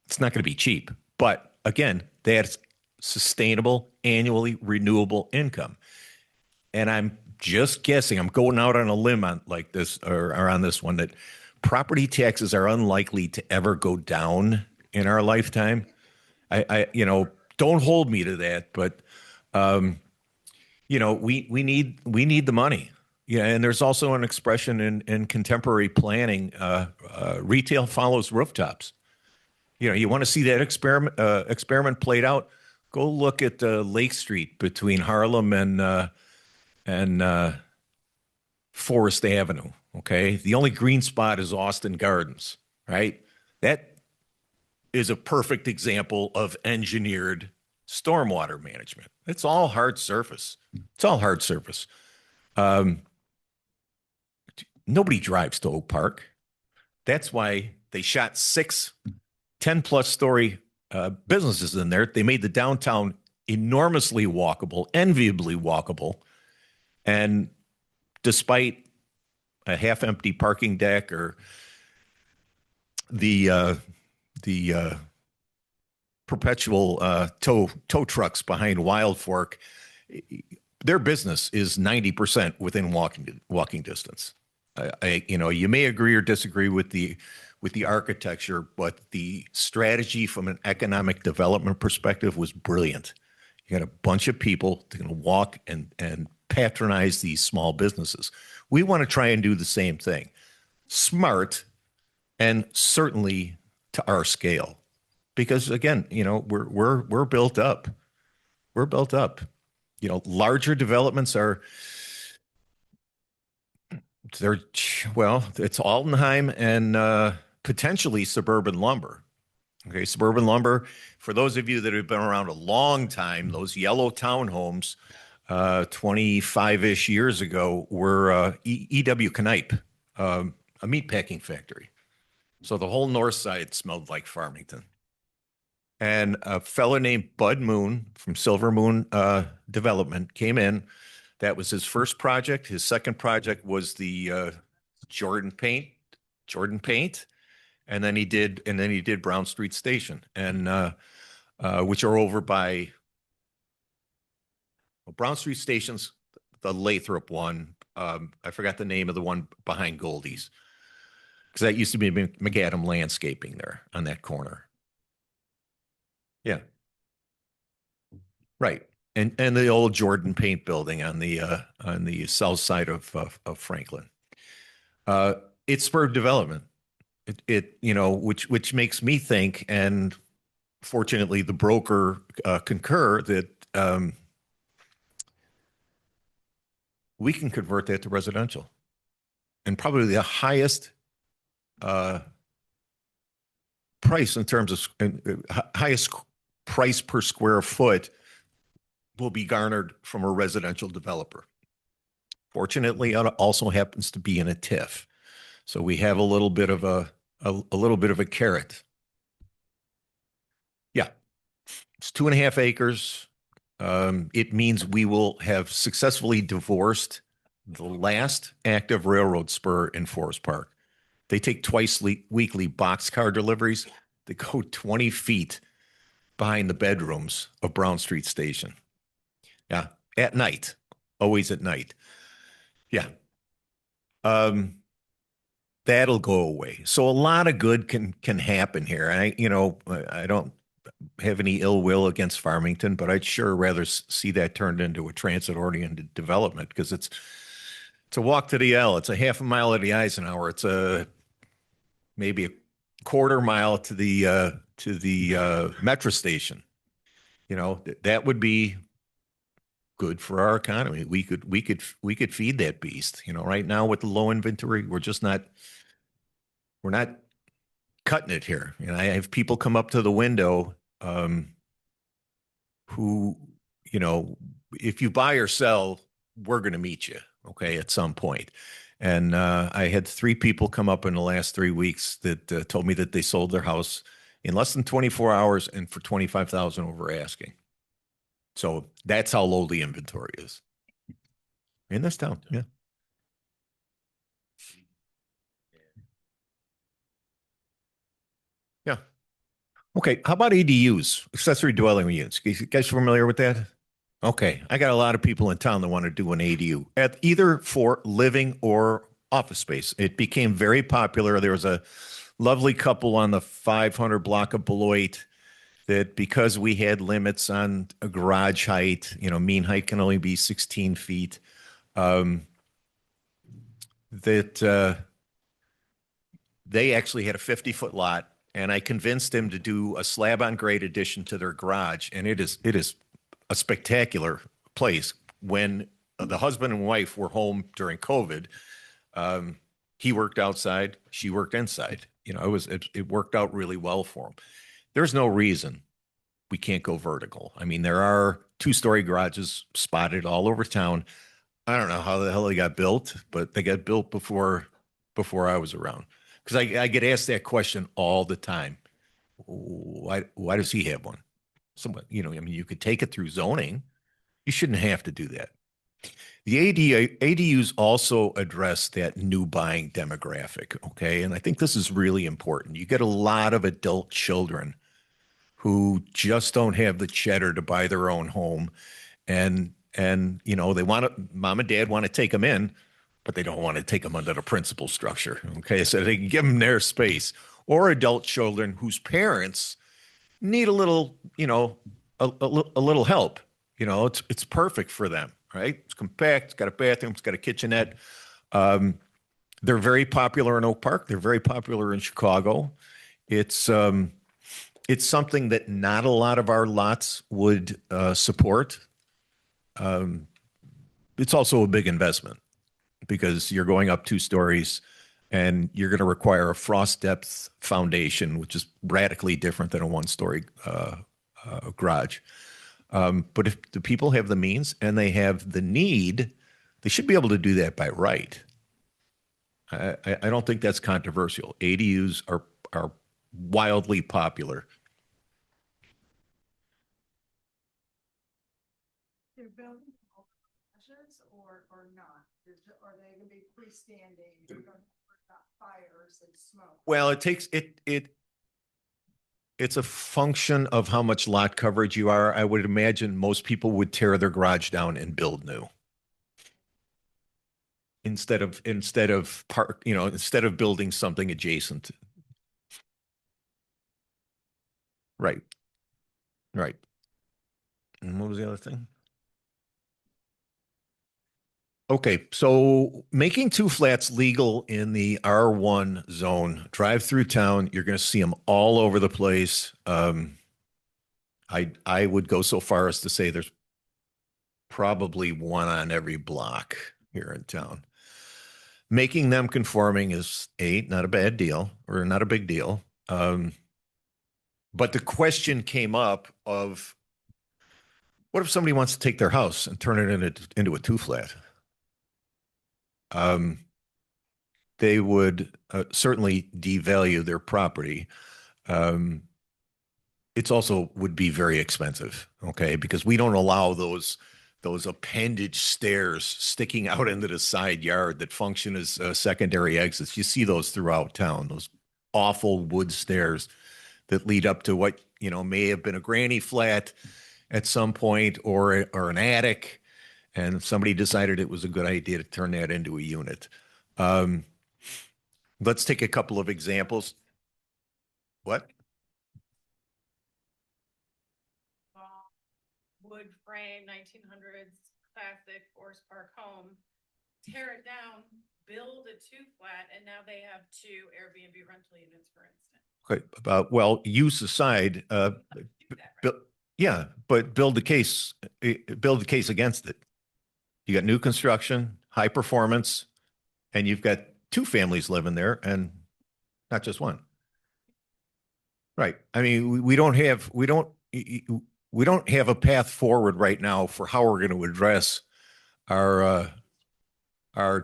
it's not going to be cheap, but again, that's sustainable, annually renewable income. And I'm just guessing, I'm going out on a limb on like this or on this one, that property taxes are unlikely to ever go down in our lifetime. I don't hold me to that, but we need the money. Yeah, and there's also an expression in contemporary planning, retail follows rooftops. You want to see that experiment played out? Go look at Lake Street between Harlem and Forest Avenue. Okay. The only green spot is Austin Gardens, right? That is a perfect example of engineered stormwater management. It's all hard surface. It's all hard surface. Nobody drives to Oak Park. That's why they shot 6 10+ story businesses in there. They made the downtown enormously walkable, enviably walkable. And despite a half-empty parking deck or the perpetual tow trucks behind Wild Fork, their business is 90% within walking distance. You may agree or disagree with the architecture, but the strategy from an economic development perspective was brilliant. You got a bunch of people that can walk and patronize these small businesses. We want to try and do the same thing, smart, and certainly to our scale, because again, we're built up. We're built up. Larger developments it's Altenheim and potentially suburban lumber. Okay, suburban lumber. For those of you that have been around a long time, those yellow townhomes 25-ish years ago were E.W. Knipe, a meatpacking factory. So the whole north side smelled like Farmington. And a fellow named Bud Moon from Silver Moon Development came in. That was his first project. His second project was the Jordan Paint. And then he did Brown Street Station, and which are over by Brown Street Station's the Lathrop one. I forgot the name of the one behind Goldie's, because that used to be McAdam Landscaping there on that corner. Yeah. Right. And the old Jordan Paint building on the south side of Franklin. It's spurred development. Which makes me think, and fortunately the broker concur, that we can convert that to residential, and probably the highest price in terms of highest price per square foot will be garnered from a residential developer. Fortunately, it also happens to be in a TIF. So we have a little bit of a carrot. Yeah, it's 2.5 acres. It means we will have successfully divorced the last active railroad spur in Forest Park. They take twice weekly boxcar deliveries that go 20 feet behind the bedrooms of Brown Street Station. Yeah, at night, always at night. Yeah. That'll go away. So a lot of good can happen here. I don't have any ill will against Farmington, but I'd sure rather see that turned into a transit-oriented development, because it's a walk to the L. It's a half a mile to the Eisenhower. It's maybe quarter mile to the metro station. You know, that would be good for our economy. We could feed that beast. You know, right now with the low inventory, we're not cutting it here. And I have people come up to the window who, you know, if you buy or sell, we're going to meet you, okay, at some point. And I had 3 people come up in the last 3 weeks that told me that they sold their house in less than 24 hours and for 25,000 over asking. So that's how low the inventory is in this town. Yeah. Yeah. Okay. How about ADUs, accessory dwelling units? You guys familiar with that? Okay. I got a lot of people in town that want to do an ADU at either for living or office space. It became very popular. There was a lovely couple on the 500 block of Beloit that because we had limits on a garage height, you know, mean height can only be 16 feet. That they actually had a 50-foot lot, and I convinced them to do a slab on grade addition to their garage, and it is a spectacular place. When the husband and wife were home during COVID, he worked outside, she worked inside. You know, it worked out really well for them. There's no reason we can't go vertical. I mean, there are 2-story garages spotted all over town. I don't know how the hell they got built, but they got built before I was around. Because I get asked that question all the time. Why does he have one? Someone, you know, I mean, you could take it through zoning. You shouldn't have to do that. The ADUs also address that new buying demographic, okay? And I think this is really important. You get a lot of adult children who just don't have the cheddar to buy their own home, and you know, they want to, mom and dad want to take them in, but they don't want to take them under the principal structure, okay? So they can give them their space. Or adult children whose parents need a little, you know, a little help. You know, it's perfect for them, right? It's compact, it's got a bathroom, it's got a kitchenette. They're very popular in Oak Park. They're very popular in Chicago. It's something that not a lot of our lots would support. It's also a big investment because you're going up 2 stories and you're going to require a frost depth foundation, which is radically different than a 1-story garage. But if the people have the means and they have the need, they should be able to do that by right. I don't think that's controversial. ADUs are wildly popular. They're building garages or not? Are they gonna be freestanding? You're gonna worry about fires and smoke? Well, it's a function of how much lot coverage you are. I would imagine most people would tear their garage down and build new instead of building something adjacent. Right. Right. And what was the other thing? Okay, so making 2 flats legal in the R1 zone, drive through town, you're going to see them all over the place. I would go so far as to say there's probably one on every block here in town. Making them conforming is not a bad deal or not a big deal. But the question came up of what if somebody wants to take their house and turn it into a 2-flat? They would certainly devalue their property. It's also would be very expensive, okay? Because we don't allow those appendage stairs sticking out into the side yard that function as secondary exits. You see those throughout town, those awful wood stairs that lead up to what, you know, may have been a granny flat at some point or an attic, and somebody decided it was a good idea to turn that into a unit. Let's take a couple of examples. What? Wood frame, 1900s, classic Forest Park home, tear it down, build a 2-flat, and now they have 2 Airbnb rental units, for instance. Okay, well, use aside, yeah, but build the case against it. You got new construction, high performance, and you've got two families living there and not just one. Right. I mean, we don't have a path forward right now for how we're going to address our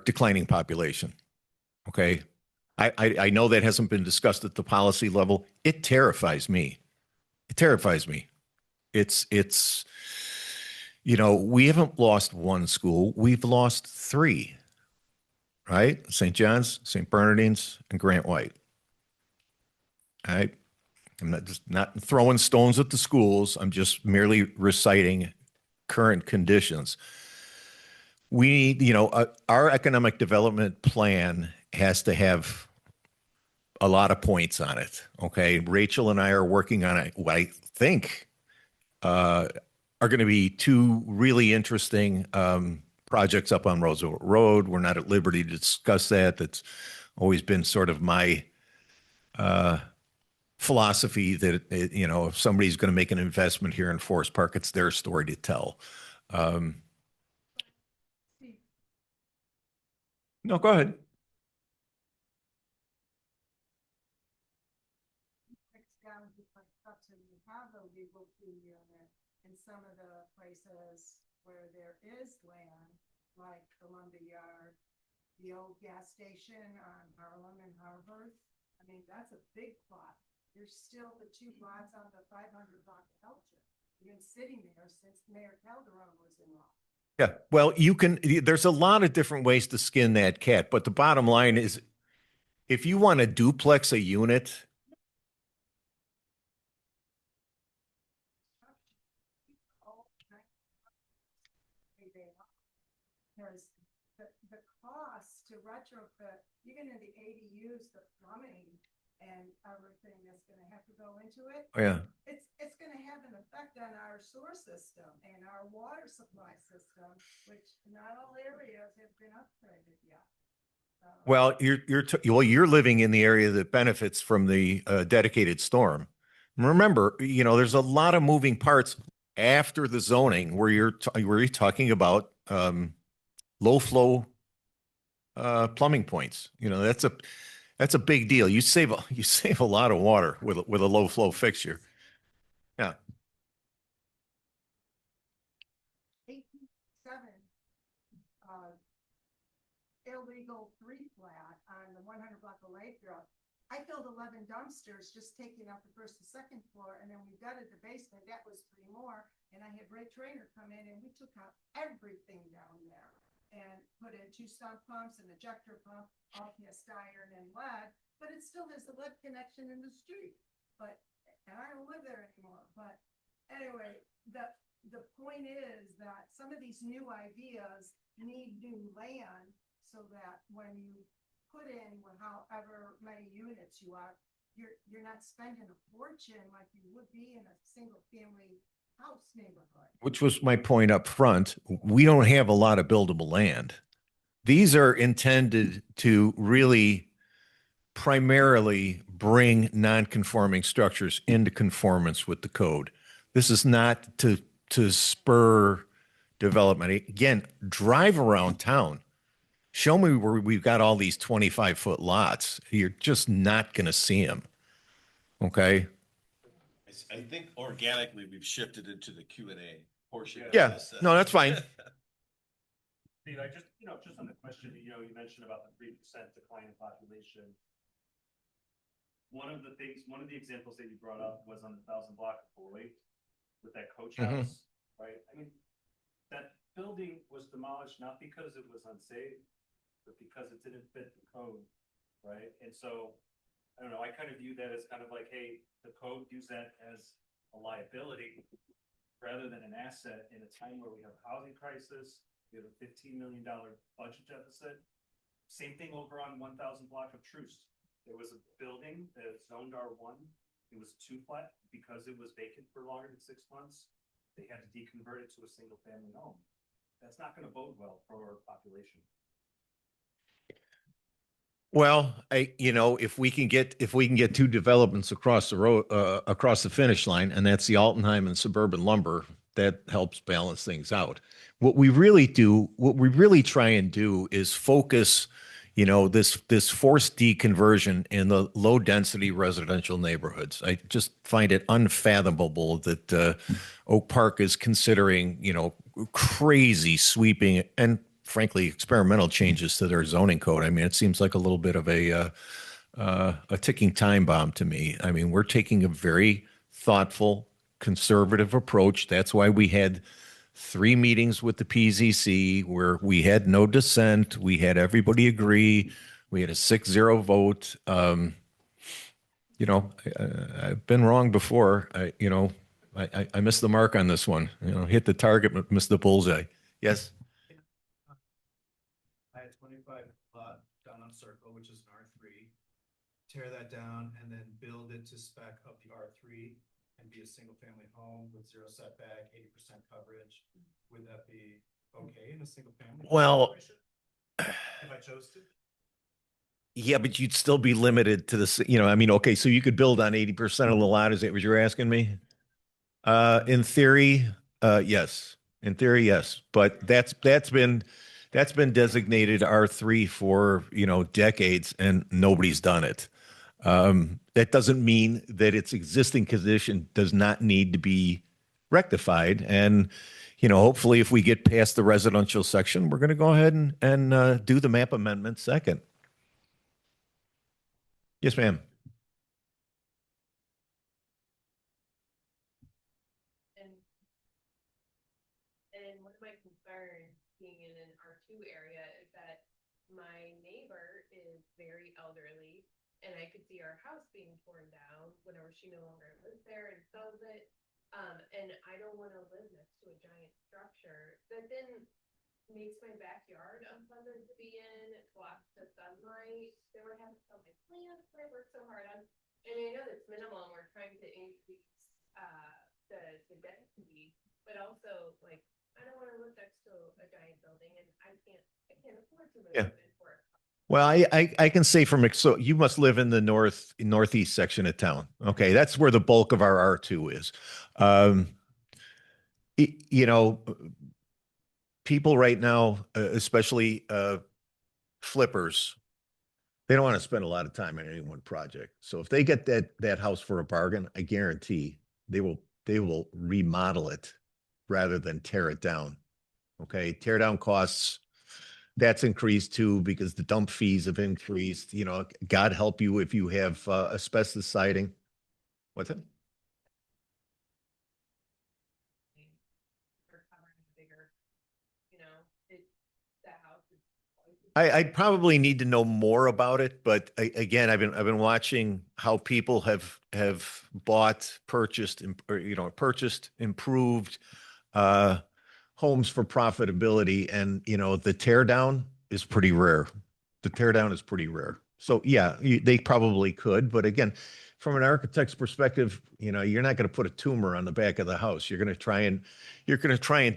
declining population. Okay. I know that hasn't been discussed at the policy level. It terrifies me. It terrifies me. It's, we haven't lost one school. We've lost three, right? St. John's, St. Bernardine's, and Grant White. I'm not throwing stones at the schools. I'm just merely reciting current conditions. We, our economic development plan has to have a lot of points on it. Okay. Rachel and I are working on it. What I think are going to be two really interesting projects up on Roosevelt Road. We're not at liberty to discuss that. That's always been sort of my philosophy that, if somebody's going to make an investment here in Forest Park, it's their story to tell. No, go ahead. Down different cuts and you have a legal fee unit in some of the places where there is land, like Columbia Yard, the old gas station on Harlem and Harvard. I mean, that's a big plot. There's still the two plots on the 500 block of Elgin. You've been sitting there since Mayor Calderon was in office. Yeah, well, there's a lot of different ways to skin that cat, but the bottom line is if you want to duplex a unit, Because the cost to retrofit, even in the ADUs, the plumbing and everything that's gonna have to go into it. yeah. It's gonna have an effect on our sewer system and our water supply system, which not all areas have been upgraded yet. Well, you're living in the area that benefits from the dedicated storm. Remember, there's a lot of moving parts after the zoning where you're talking about low flow plumbing points. That's a big deal. You save a lot of water with a low flow fixture. Yeah. 8.7 illegal 3-flat on the 100 block of Lakeville. I filled 11 dumpsters just taking out the first and second floor, and then we gutted the basement. That was 3 more, and I had Ray Trainer come in, and we took out everything down there and put in 2 sump pumps, an ejector pump, all cast iron and lead, but it still has the lead connection in the street. And I don't live there anymore. But anyway, the point is that some of these new ideas need new land so that when you put in however many units you are, you're not spending a fortune like you would be in a single family house neighborhood. Which was my point up front. We don't have a lot of buildable land. These are intended to really primarily bring non-conforming structures into conformance with the code. This is not to spur development. Again, drive around town. Show me where we've got all these 25-foot lots. You're just not going to see them. Okay. I think organically we've shifted into the Q&A portion. Yeah, no, that's fine. Steve, just on the question, you mentioned about the 3% decline in population. One of the examples that you brought up was on the 1,000 block of Boyd with that coach house, right? I mean, that building was demolished not because it was unsafe, but because it didn't fit the code, right? And so, I don't know, I kind of view that as kind of like, hey, the code views that as a liability rather than an asset in a time where we have a housing crisis, we have a $15 million budget deficit. Same thing over on 1,000 block of Troost. There was a building that is zoned R1. It was 2-flat because it was vacant for longer than 6 months. They had to deconvert it to a single family home. That's not going to bode well for population. Well, if we can get two developments across the road, across the finish line, and that's the Altenheim and Suburban Lumber, that helps balance things out. What we really try and do is focus, this forced deconversion in the low density residential neighborhoods. I just find it unfathomable that Oak Park is considering, crazy sweeping and frankly experimental changes to their zoning code. I mean, it seems like a little bit of a ticking time bomb to me. I mean, we're taking a very thoughtful, conservative approach. That's why we had 3 meetings with the PZC where we had no dissent. We had everybody agree. We had a 6-0 vote. I've been wrong before. I missed the mark on this one. Hit the target, but missed the bullseye. Yes. I had 25 lot down on Circle, which is an R3. Tear that down and then build it to spec up the R3 and be a single family home with 0 setback, 80% coverage. Would that be okay in a single family? Well, if I chose to. yeah, but you'd still be limited to this, I mean, okay, so you could build on 80% of the lot. Is that what you're asking me? In theory, yes. In theory, yes. But that's been designated R3 for, decades and nobody's done it. That doesn't mean that its existing condition does not need to be rectified. And, hopefully if we get past the residential section, we're going to go ahead and do the map amendment second. Yes, ma'am. And one of my concerns being in an R2 area is that my neighbor is very elderly and I could see our house being torn down whenever she no longer lives there and sells it. And I don't want to live next to a giant structure that then makes my backyard unpleasant to be in. It blocks the sunlight. They were having some my plants that I worked so hard on. And I know it's minimal and we're trying to increase the density, but also like I don't want to live next to a giant building and I can't afford to live Yeah. in for it. Well, I can say so you must live in the northeast section of town. Okay, that's where the bulk of our R2 is. You know, people right now, especially flippers, they don't want to spend a lot of time on any one project. So if they get that house for a bargain, I guarantee they will remodel it rather than tear it down. Okay, tear down costs, that's increased too because the dump fees have increased. God help you if you have asbestos siding. What's it? Or covering a bigger, that house is. I'd probably need to know more about it, but again, I've been watching how people have bought, purchased, improved homes for profitability, and the tear down is pretty rare. The tear down is pretty rare. So yeah, they probably could, but again, from an architect's perspective, you're not going to put a tumor on the back of the house. You're going to try and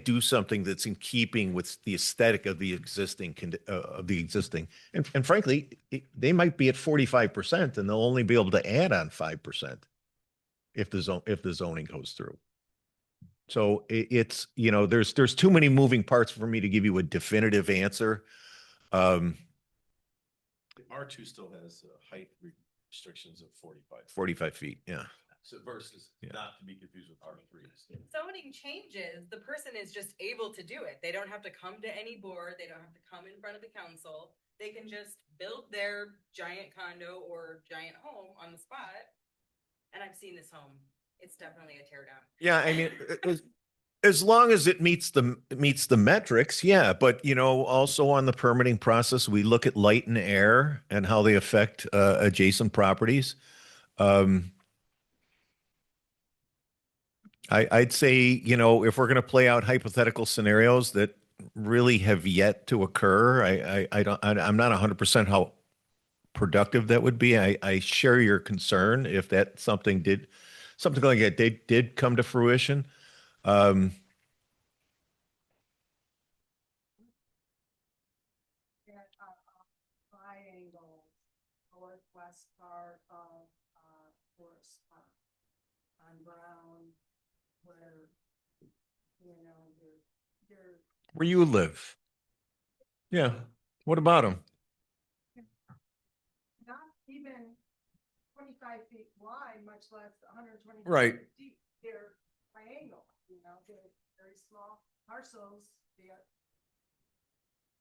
do something that's in keeping with the aesthetic of the existing and frankly, they might be at 45% and they'll only be able to add on 5% if the zoning goes through. So it's there's too many moving parts for me to give you a definitive answer. R2 still has height restrictions of 45 feet. Yeah. So versus Yeah. not to be confused with R3. Zoning changes, the person is just able to do it. They don't have to come to any board. They don't have to come in front of the council. They can just build their giant condo or giant home on the spot. And I've seen this home. It's definitely a tear down. Yeah, I mean, as long as it meets the metrics, yeah. But also on the permitting process, we look at light and air and how they affect adjacent properties. I'd say, if we're going to play out hypothetical scenarios that really have yet to occur, I'm not 100% how productive that would be. I share your concern if something like that did come to fruition. Triangles you know, they're Where you live? Yeah. What about them? not even 25 feet wide, much less 120. Right. Deep. They're triangle, you know, they're very small parcels.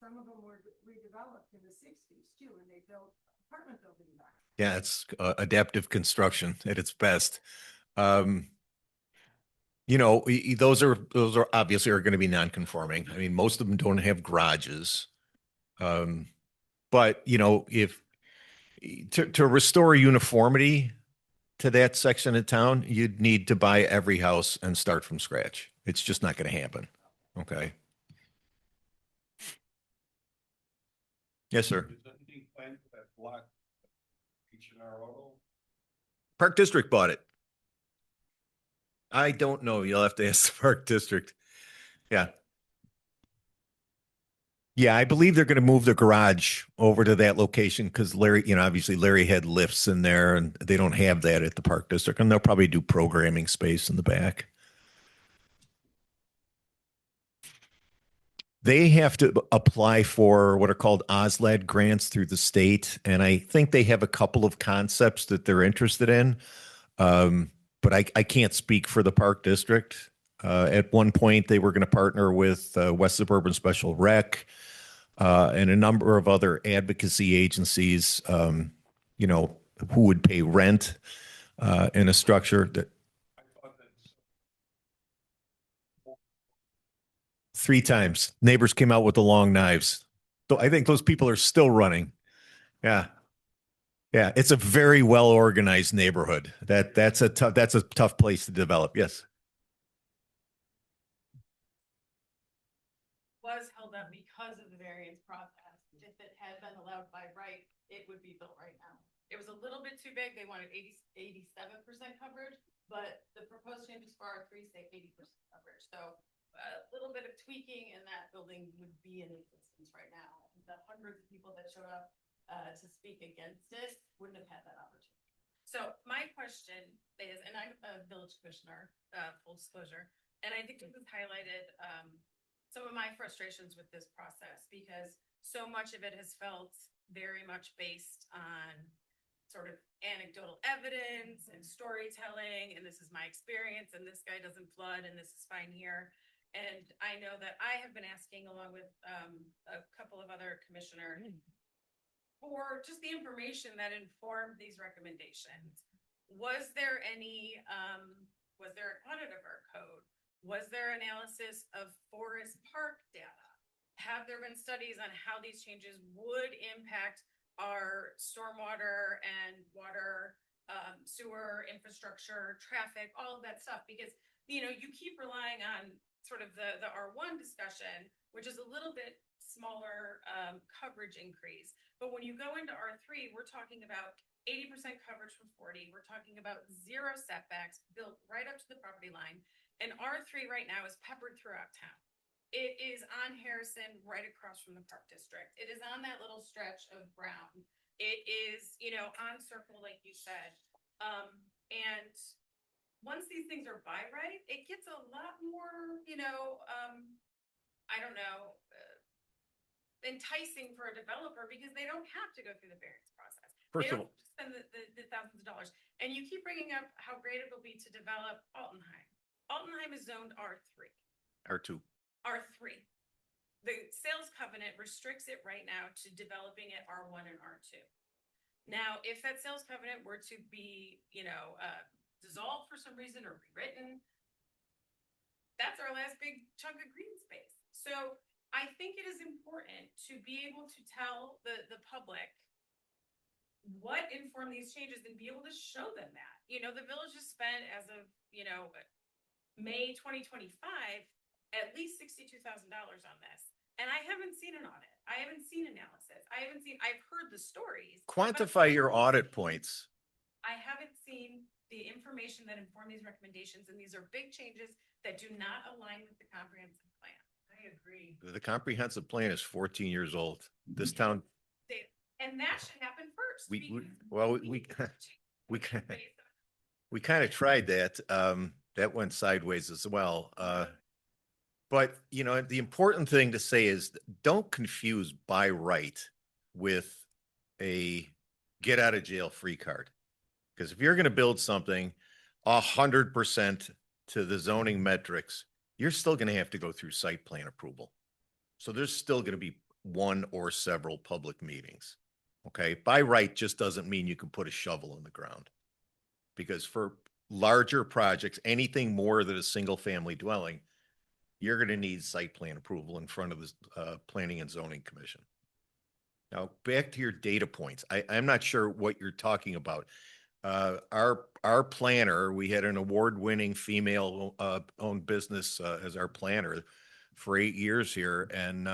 Some of them were redeveloped in the 60s too, and they built apartment buildings back. Yeah, it's adaptive construction at its best. Um, those are obviously are going to be non-conforming. I mean, most of them don't have garages. But if to restore uniformity to that section of town, you'd need to buy every house and start from scratch. It's just not going to happen. Okay. Yes, sir. Is anything planned for that block? H&R Auto? Park District bought it. I don't know. You'll have to ask the Park District. Yeah. Yeah, I believe they're going to move the garage over to that location because Larry, obviously Larry had lifts in there and they don't have that at the Park District, and they'll probably do programming space in the back. They have to apply for what are called OSLAD grants through the state, and I think they have a couple of concepts that they're interested in. But I can't speak for the Park District. At one point, they were going to partner with West Suburban Special Rec and a number of other advocacy agencies, who would pay rent in a structure that I thought that's 3 times neighbors came out with the long knives. So I think those people are still running. Yeah. Yeah. It's a very well organized neighborhood. That's a tough place to develop. Yes. Was held up because of the variance process. If it had been allowed by right, it would be built right now. It was a little bit too big. They wanted 87% coverage, but the proposed changes for R3 say 80% coverage. So a little bit of tweaking and that building would be in existence right now. The hundreds of people that showed up to speak against it wouldn't have had that opportunity. So my question is, and I'm a village commissioner, full disclosure, and I think this has highlighted some of my frustrations with this process because so much of it has felt very much based on sort of anecdotal evidence and storytelling, and this is my experience, and this guy doesn't flood, and this is fine here. And I know that I have been asking, along with a couple of other commissioners, for just the information that informed these recommendations. Was there was there an audit of our code? Was there analysis of forest park data? Have there been studies on how these changes would impact our stormwater and water, sewer infrastructure, traffic, all of that stuff? Because, you keep relying on sort of the R1 discussion, which is a little bit smaller coverage increase. But when you go into R3, we're talking about 80% coverage from 40. We're talking about 0 setbacks built right up to the property line. And R3 right now is peppered throughout town. It is on Harrison, right across from the Park District. It is on that little stretch of Brown. It is, on Circle, like you said. And once these things are by right, it gets a lot more, I don't know, enticing for a developer because they don't have to go through the variance process. First They of don't spend the thousands of dollars. And you keep bringing up how great it will be to develop Altenheim. Altenheim is zoned R3. R2. R3. The sales covenant restricts it right now to developing at R1 and R2. Now, if that sales covenant were to be, dissolved for some reason or rewritten, that's our last big chunk of green space. So I think it is important to be able to tell the public what informed these changes and be able to show them that. The village has spent, as of, May 2025, at least $62,000 on this. And I haven't seen an audit. I haven't seen analysis. I've heard the stories. Quantify your audit points. I haven't seen the information that inform these recommendations, and these are big changes that do not align with the comprehensive plan. I agree. The comprehensive plan is 14 years old. This town, And that should happen first. we We kind of tried that. That went sideways as well. But, you know, the important thing to say is don't confuse by right with a get out of jail free card. Because if you're going to build something 100% to the zoning metrics, you're still going to have to go through site plan approval. So there's still going to be one or several public meetings. Okay. By right just doesn't mean you can put a shovel in the ground. Because for larger projects, anything more than a single family dwelling, you're going to need site plan approval in front of the Planning and Zoning Commission. Now, back to your data points. I'm not sure what you're talking about. Our planner, we had an award-winning female owned business as our planner for 8 years here, and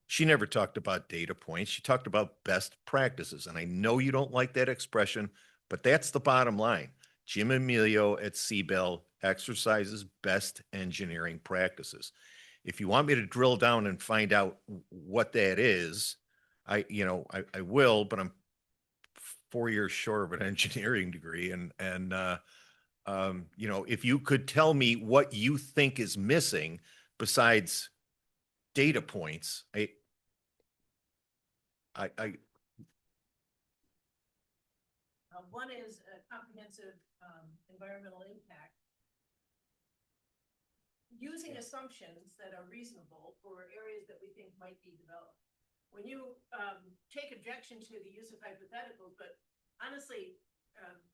she never talked about data points. She talked about best practices, and I know you don't like that expression, but that's the bottom line. Jim Emilio at Seabell exercises best engineering practices. If you want me to drill down and find out what that is, I will, but I'm 4 years short of an engineering degree. If you could tell me what you think is missing besides data points, One is a comprehensive environmental impact. Using assumptions that are reasonable for areas that we think might be developed. When you take objection to the use of hypotheticals, but honestly,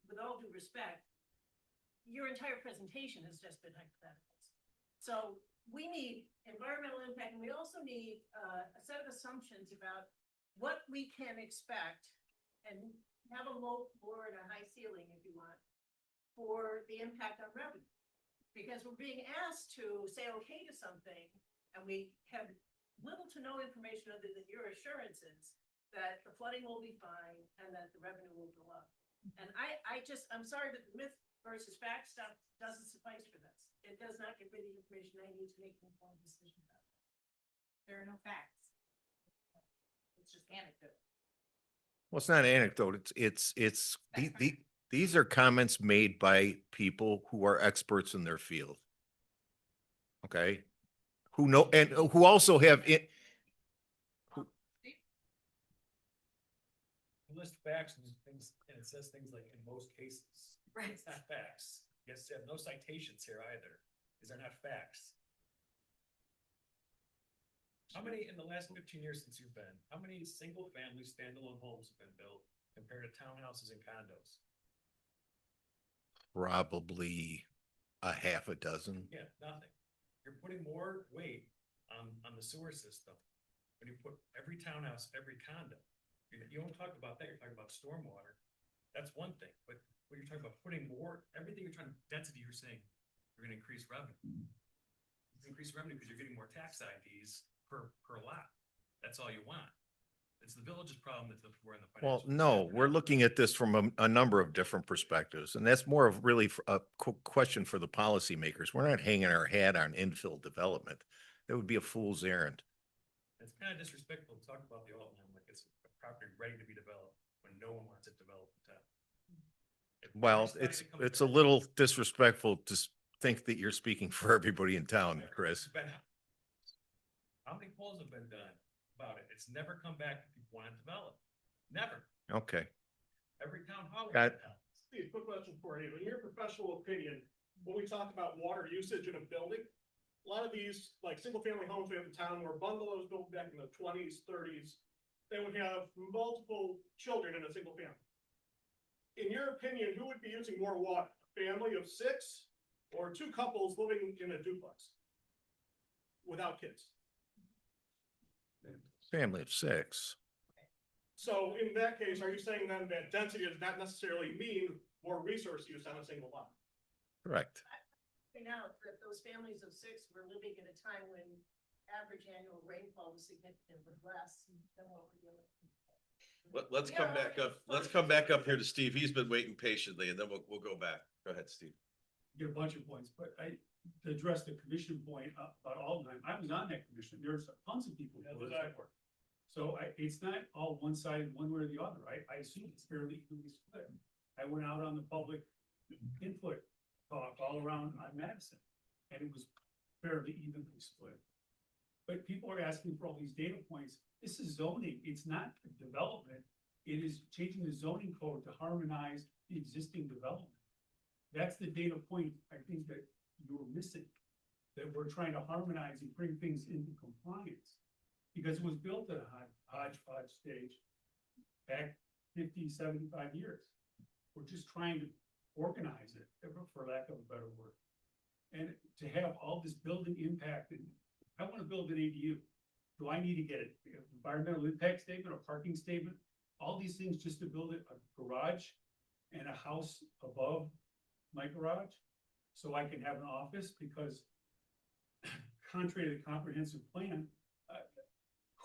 with all due respect, your entire presentation has just been hypotheticals. So we need environmental impact, and we also need a set of assumptions about what we can expect and have a low floor and a high ceiling, if you want, for the impact on revenue. Because we're being asked to say okay to something, and we have little to no information other than your assurances that the flooding will be fine and that the revenue will go up. And I'm sorry, but the myth versus fact stuff doesn't suffice for this. It does not give me the information I need to make an informed decision about it. There are no facts. It's just anecdote. well, it's not an anecdote. These are comments made by people who are experts in their field. Okay. Who know, and who also have it. You list facts and things, and it says things like in most cases. Right. It's not facts. You guys have no citations here either. These are not facts. How many, in the last 15 years since you've been, how many single family standalone homes have been built compared to townhouses and condos? Probably a half a dozen. Yeah, nothing. You're putting more weight on the sewer system when you put every townhouse, every condo. You don't talk about that. You're talking about stormwater. That's one thing. But when you're talking about putting more, everything you're trying to density, you're saying you're going to increase revenue. Increase revenue because you're getting more tax IDs per lot. That's all you want. It's the village's problem that we're in the Well, financial. no, we're looking at this from a number of different perspectives, and that's more of really a question for the policymakers. We're not hanging our hat on infill development. That would be a fool's errand. It's kind of disrespectful to talk about the Altman like it's a property ready to be developed when no one wants it developed in town. Well, it's a little disrespectful to think that you're speaking for everybody in town, Chris. How many polls have been done about it? It's never come back if people want to develop. Never. Okay. Every town hall. Steve, quick question for you. In your professional opinion, when we talk about water usage in a building, a lot of these, like single-family homes we have in town were bungalows built back in the 20s, 30s. They would have multiple children in a single family. In your opinion, who would be using more water? A family of 6 or 2 couples living in a duplex without kids? Family of 6. So in that case, are you saying then that density does not necessarily mean more resource use on a single lot? Correct. Point out that those families of 6 were living at a time when average annual rainfall was significantly less than what we're dealing with. Let's come back up. Let's come back up here to Steve. He's been waiting patiently, and then we'll go back. Go ahead, Steve. Get a bunch of points, but to address the commission point about Aldenheim, I was on that commission. There's tons of people who live there. So it's not all one side, one way or the other. I assume it's fairly evenly split. I went out on the public input talk all around on Madison, and it was fairly evenly split. But people are asking for all these data points. This is zoning. It's not development. It is changing the zoning code to harmonize the existing development. That's the data point I think that you were missing, that we're trying to harmonize and bring things into compliance. Because it was built at a hodgepodge stage back 50, 75 years. We're just trying to organize it, for lack of a better word. And to have all this building impact, and I want to build an ADU. Do I need to get an environmental impact statement, a parking statement? All these things just to build a garage and a house above my garage, so I can have an office, because contrary to the comprehensive plan,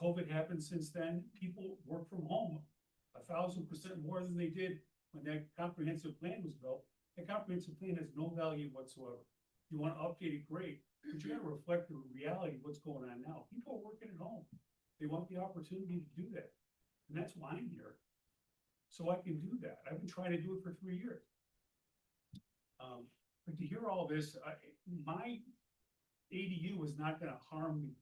COVID happened since then, people work from home 1,000% more than they did when that comprehensive plan was built. The comprehensive plan has no value whatsoever. You want to update it, great, but you gotta reflect the reality of what's going on now. People are working at home. They want the opportunity to do that. And that's why I'm here. So I can do that. I've been trying to do it for 3 years. But to hear all this, my ADU is not gonna harm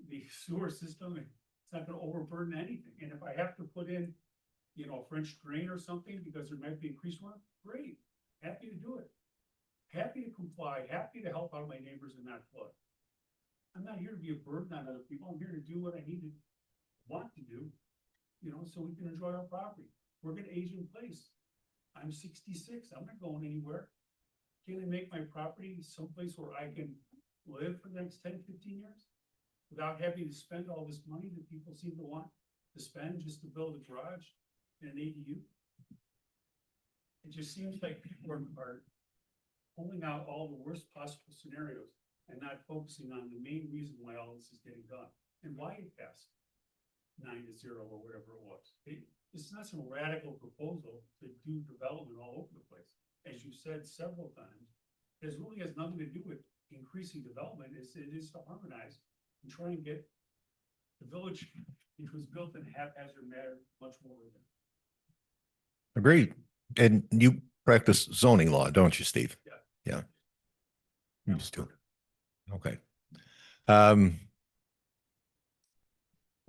the sewer system. It's not gonna overburden anything. And if I have to put in, you know, a French drain or something because there might be increased runoff, great, happy to do it. Happy to comply, happy to help out my neighbors in that flood. I'm not here to be a burden on other people. I'm here to do what I want to do, you know, so we can enjoy our property. We're gonna age in place. I'm 66, I'm not going anywhere. Can I make my property someplace where I can live for the next 10, 15 years? Without having to spend all this money that people seem to want to spend just to build a garage and an ADU? It just seems like people are pulling out all the worst possible scenarios and not focusing on the main reason why all this is getting done and why it passed 9-0 or whatever it was. It's not some radical proposal to do development all over the place. As you said several times, this really has nothing to do with increasing development. It is to harmonize and try and get the village, which was built in a haphazard manner, much more than. Agreed. And you practice zoning law, don't you, Steve? Yeah. Yeah. You just do. Okay.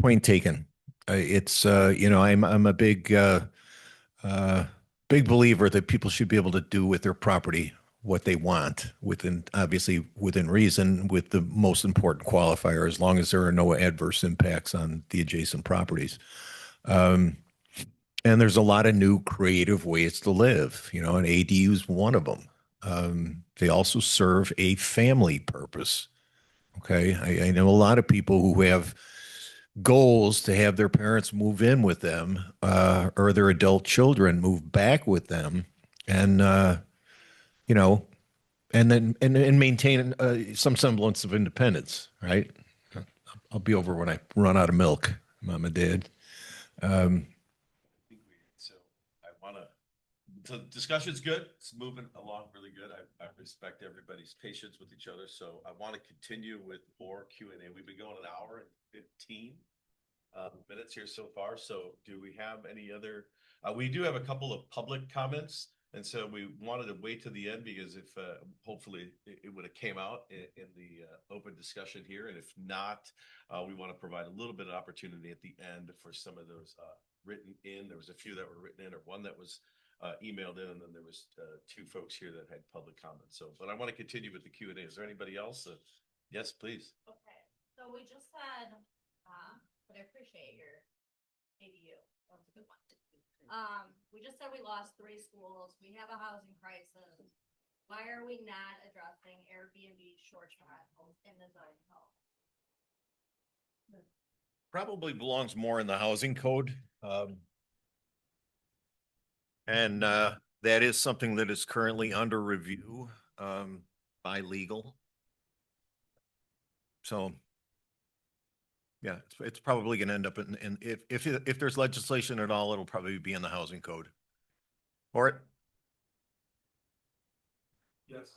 Point taken. It's you know, I'm a big big believer that people should be able to do with their property what they want, within, obviously within reason, with the most important qualifier, as long as there are no adverse impacts on the adjacent properties. And there's a lot of new creative ways to live, you know, and ADU is one of them. They also serve a family purpose. Okay. I know a lot of people who have goals to have their parents move in with them, or their adult children move back with them. And, you know, and then, and maintain some semblance of independence, right? I'll be over when I run out of milk, mom and dad. So I wanna, so discussion's good. It's moving along really good. I respect everybody's patience with each other. So I want to continue with more Q&A. We've been going an hour and 15 minutes here so far. So do we have any other, we do have a couple of public comments. And so we wanted to wait to the end because if hopefully it would have came out in the open discussion here. And if not, we want to provide a little bit of opportunity at the end for some of those written in. There was a few that were written in, or one that was emailed in, and then there was 2 folks here that had public comments. So, but I want to continue with the Q&A. Is there anybody else? Yes, please. Okay, so we just said, but I appreciate your ADU. That was a good one. We just said we lost 3 schools. We have a housing crisis. Why are we not addressing Airbnb short-term rentals in the zoning code? Probably belongs more in the housing code. And that is something that is currently under review by legal. So yeah, it's probably going to end up in if there's legislation at all, it'll probably be in the housing code. Or Yes.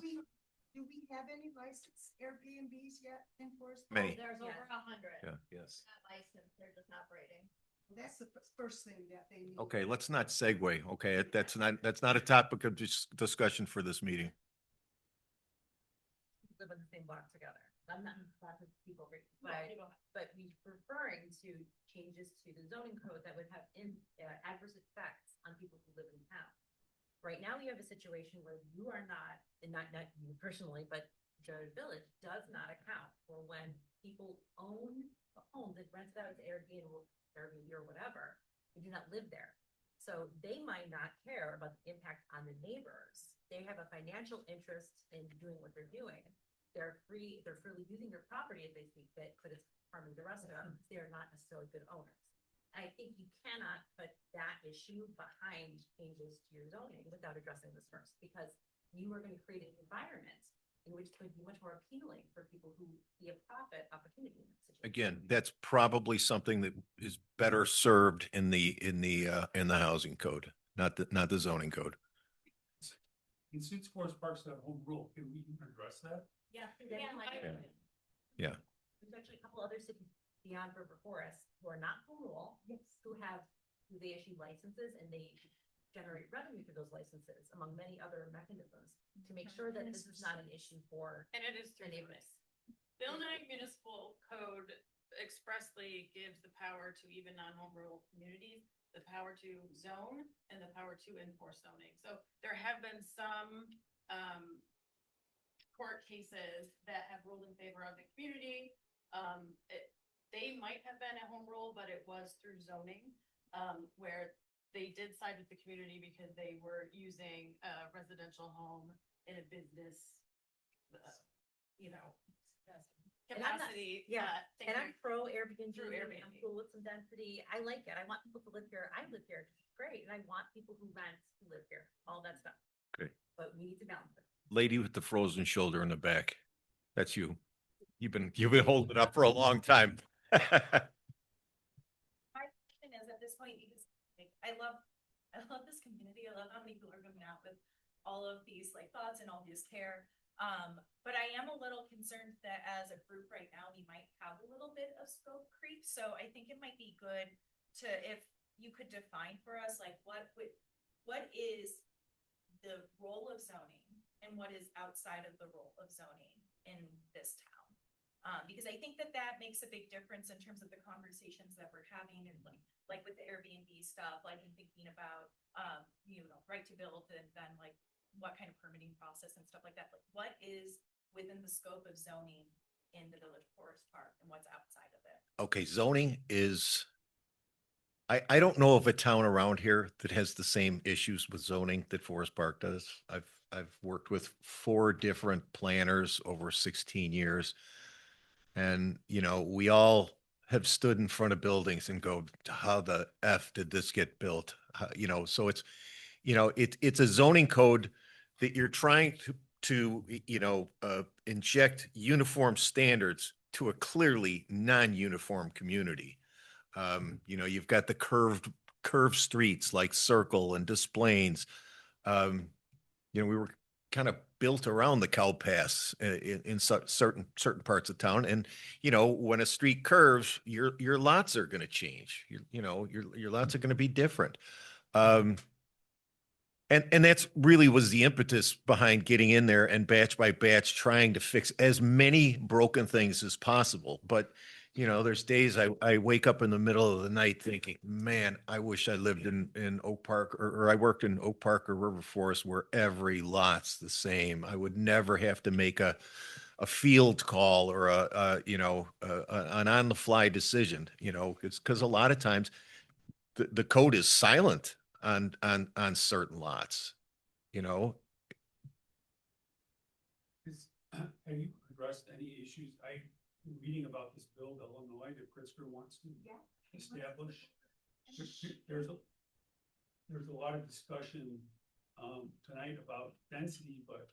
Do we have any licensed Airbnbs yet enforced? May. There's over 100. Yeah. Yes. Not licensed, they're just operating. That's the first thing that they need. Okay, let's not segue. Okay, that's not a topic of discussion for this meeting. live on the same block together. I'm not talking to people, but we referring to changes to the zoning code that would have adverse effects on people who live in town. Right now, we have a situation where you are not, and not you personally, but the village does not account for when people own a home that rents out as Airbnb or whatever, who do not live there. So they might not care about the impact on the neighbors. They have a financial interest in doing what they're doing. They're freely using your property if they see fit, but it's harming the rest of them. They're not necessarily good owners. I think you cannot put that issue behind changes to your zoning without addressing this first, because you are going to create an environment in which it's going to be much more appealing for people who see a profit opportunity in that situation. Again, that's probably something that is better served in the housing code, not the zoning code. And since Forest Park's got home rule, can we address that? Yeah. Yeah. There's actually a couple other cities beyond River Forest who are not home rule, who they issue licenses and they generate revenue for those licenses, among many other mechanisms, to make sure that this is not an issue for. And it is through neighbors. The Illinois Municipal Code expressly gives the power to even non-home rule communities, the power to zone and the power to enforce zoning. So there have been some court cases that have ruled in favor of the community. They might have been a home rule, but it was through zoning, where they did side with the community because they were using a residential home in a business, And I'm not- capacity. And I'm pro Airbnb. Through Airbnb. I'm cool with some density. I like it. I want people to live here. I live here. It's great. And I want people who rent to live here, all that stuff. Okay. But we need to balance it. Lady with the frozen shoulder in the back. That's you. You've been holding it up for a long time. My question is at this point, because like, I love this community. I love how many people are coming out with all of these like thoughts and all this care. But I am a little concerned that as a group right now, we might have a little bit of scope creep. So I think it might be good to, if you could define for us, like what is the role of zoning and what is outside of the role of zoning in this town? Because I think that makes a big difference in terms of the conversations that we're having, and like with the Airbnb stuff, like I'm thinking about, right to build, and then like what kind of permitting process and stuff like that. Like what is within the scope of zoning in the Village Forest Park and what's outside of it? Okay, zoning is, I don't know of a town around here that has the same issues with zoning that Forest Park does. I've worked with 4 different planners over 16 years. And, we all have stood in front of buildings and go, how the F did this get built? So it's, it's a zoning code that you're trying to inject uniform standards to a clearly non-uniform community. You've got the curved streets like Circle and Des Plaines. We were kind of built around the cow paths in certain parts of town. And, when a street curves, your lots are going to change. Your lots are going to be different. And that's really was the impetus behind getting in there and batch by batch trying to fix as many broken things as possible. But, there's days I wake up in the middle of the night thinking, man, I wish I lived in Oak Park or I worked in Oak Park or River Forest where every lot's the same. I would never have to make a field call or an on the fly decision, because a lot of times the code is silent on certain lots, Have you addressed any issues? I'm reading about this bill, Illinois, that Pritzker wants to establish. There's a lot of discussion tonight about density, but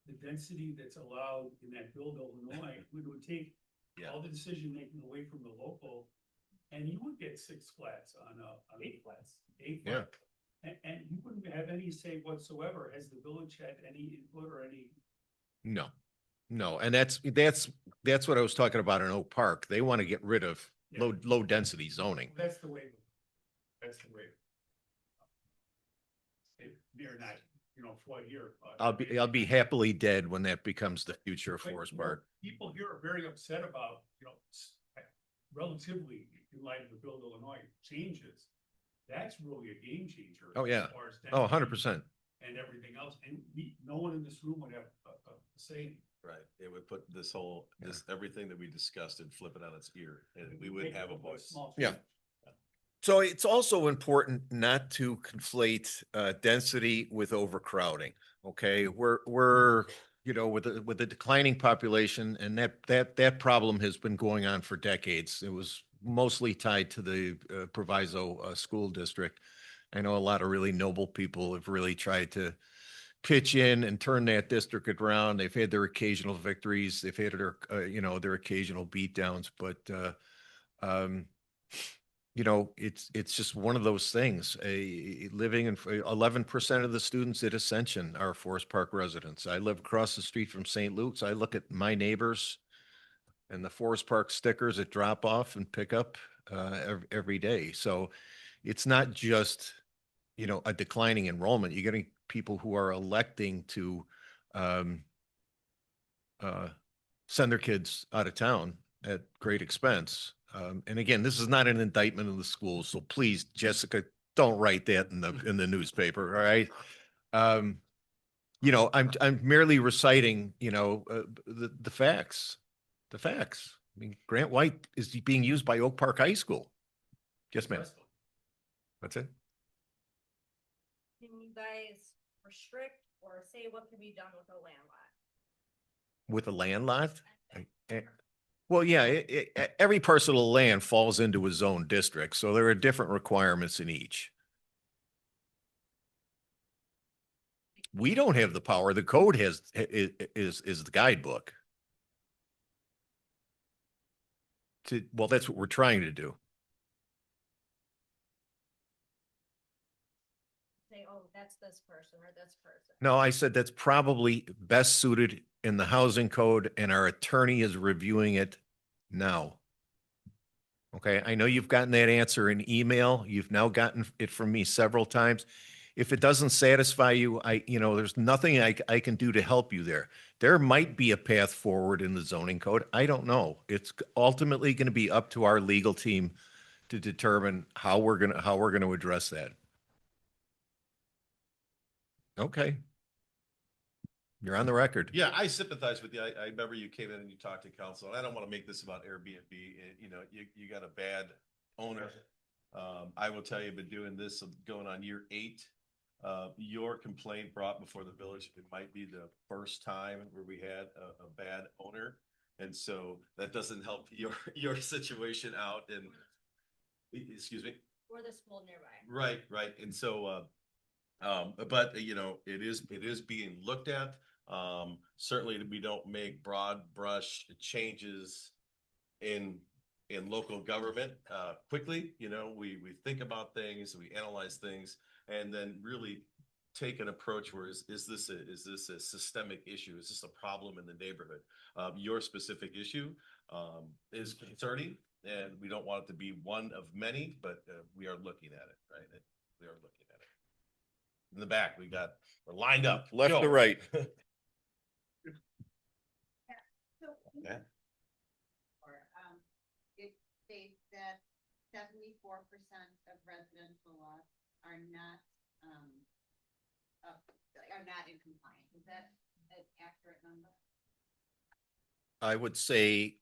the density that's allowed in that bill, Illinois, would take all the decision making away from the local, and you would get 6 flats on 8 flats. 8 flats. And you wouldn't have any say whatsoever. Has the village had any input or any? No. And that's what I was talking about in Oak Park. They want to get rid of low density zoning. That's the way. They're not you know, Floyd here. I'll be happily dead when that becomes the future of But, Forest you know, Park. People here are very upset about, you know, relatively in light of the Build Illinois changes. That's really a game changer. Oh, yeah. As far as Oh, density 100%. And everything else. And no one in this room would have a say. Right, it would put this whole, everything that we discussed and flip it on its ear, and we wouldn't have a voice. Small Yeah. change. So it's also important not to conflate density with overcrowding. Okay, we're you know, with the declining population, and that problem has been going on for decades. It was mostly tied to the Proviso school district. I know a lot of really noble people have really tried to pitch in and turn that district around. They've had their occasional victories. They've had their you know, their occasional beatdowns, but you know, it's just one of those things. Living in 11% of the students at Ascension are Forest Park residents. I live across the street from St. Luke's. I look at my neighbors and the Forest Park stickers that drop off and pick up every day. So it's not just, you know, a declining enrollment. You're getting people who are electing to um, send their kids out of town at great expense. And again, this is not an indictment of the schools, so please, Jessica, don't write that in the newspaper. All right. You know, I'm merely reciting, you know, the facts, the facts. I mean, Grant White is being used by Oak Park High School. Yes, ma'am. That's it. Can you guys restrict or say what can be done with a land lot? With a land lot? Well, yeah, every parcel of land falls into a zone district, so there are different requirements in each. We don't have the power. The code is the guidebook. Well, that's what we're trying to do. Say, oh, that's this person or this person. No, I said that's probably best suited in the housing code, and our attorney is reviewing it now. Okay, I know you've gotten that answer in email. You've now gotten it from me several times. If it doesn't satisfy you, you know, there's nothing I can do to help you there. There might be a path forward in the zoning code. I don't know. It's ultimately going to be up to our legal team to determine how we're gonna address that. Okay. You're on the record. Yeah, I sympathize with you. I remember you came in and you talked to council, and I don't want to make this about Airbnb. You know, you got a bad owner. I will tell you, I've been doing this going on year 8. Your complaint brought before the village, it might be the first time where we had a bad owner. And so that doesn't help your situation out. And excuse me. Or the school nearby. Right. And so, but you know, it is being looked at. Certainly we don't make broad brush changes in local government quickly. You know, we think about things, we analyze things, and then really take an approach where is this a systemic issue? Is this a problem in the neighborhood? Your specific issue is concerning, and we don't want it to be one of many, but we are looking at it, right? We are looking at it. In the back, we're lined up. Left Go. to right. So, Yeah. it states that 74% of residential lots are not, are not in compliance. Is that an accurate number? I would say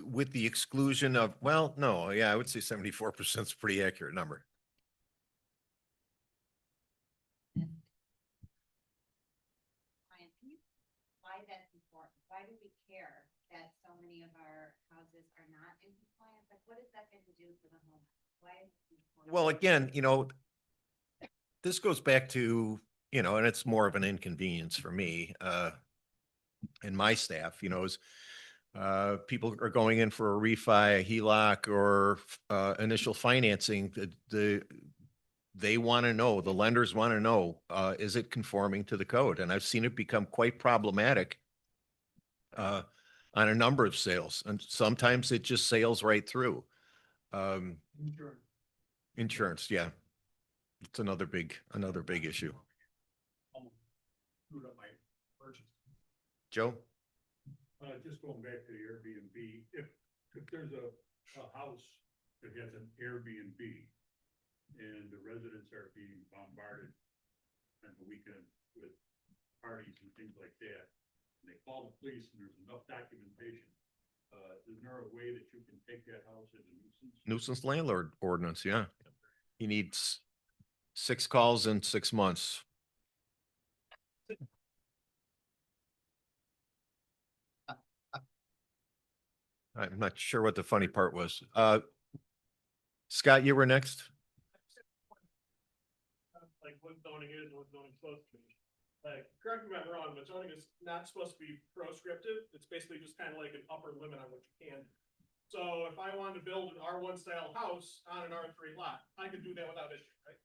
with the exclusion of, well, no, yeah, I would say 74% is a pretty accurate number. Ryan, can you, why that's important? Why do we care that so many of our houses are not in compliance? Like, what is that going to do for the home? Why is it important? Well, again, you know, this goes back to, you know, and it's more of an inconvenience for me and my staff, you know, is people are going in for a refi, a HELOC, or initial financing. They want to know, the lenders want to know, is it conforming to the code? And I've seen it become quite problematic on a number of sales, and sometimes it just sails right through. Insurance, yeah. It's another big issue. screwed up my purchase. Joe? Just going back to the Airbnb, if there's a house that has an Airbnb and the residents are being bombarded on the weekend with parties and things like that, and they call the police and there's enough documentation, is there a way that you can take that house as a nuisance? Nuisance landlord ordinance, yeah. He needs 6 calls in 6 months. I'm not sure what the funny part was. Scott, you were next. Like what zoning is and what zoning's supposed to be. Like, correct me if I'm wrong, but zoning is not supposed to be proscriptive. It's basically just kind of like an upper limit on what you can. So if I wanted to build an R1 style house on an R3 lot, I could do that without issue, right?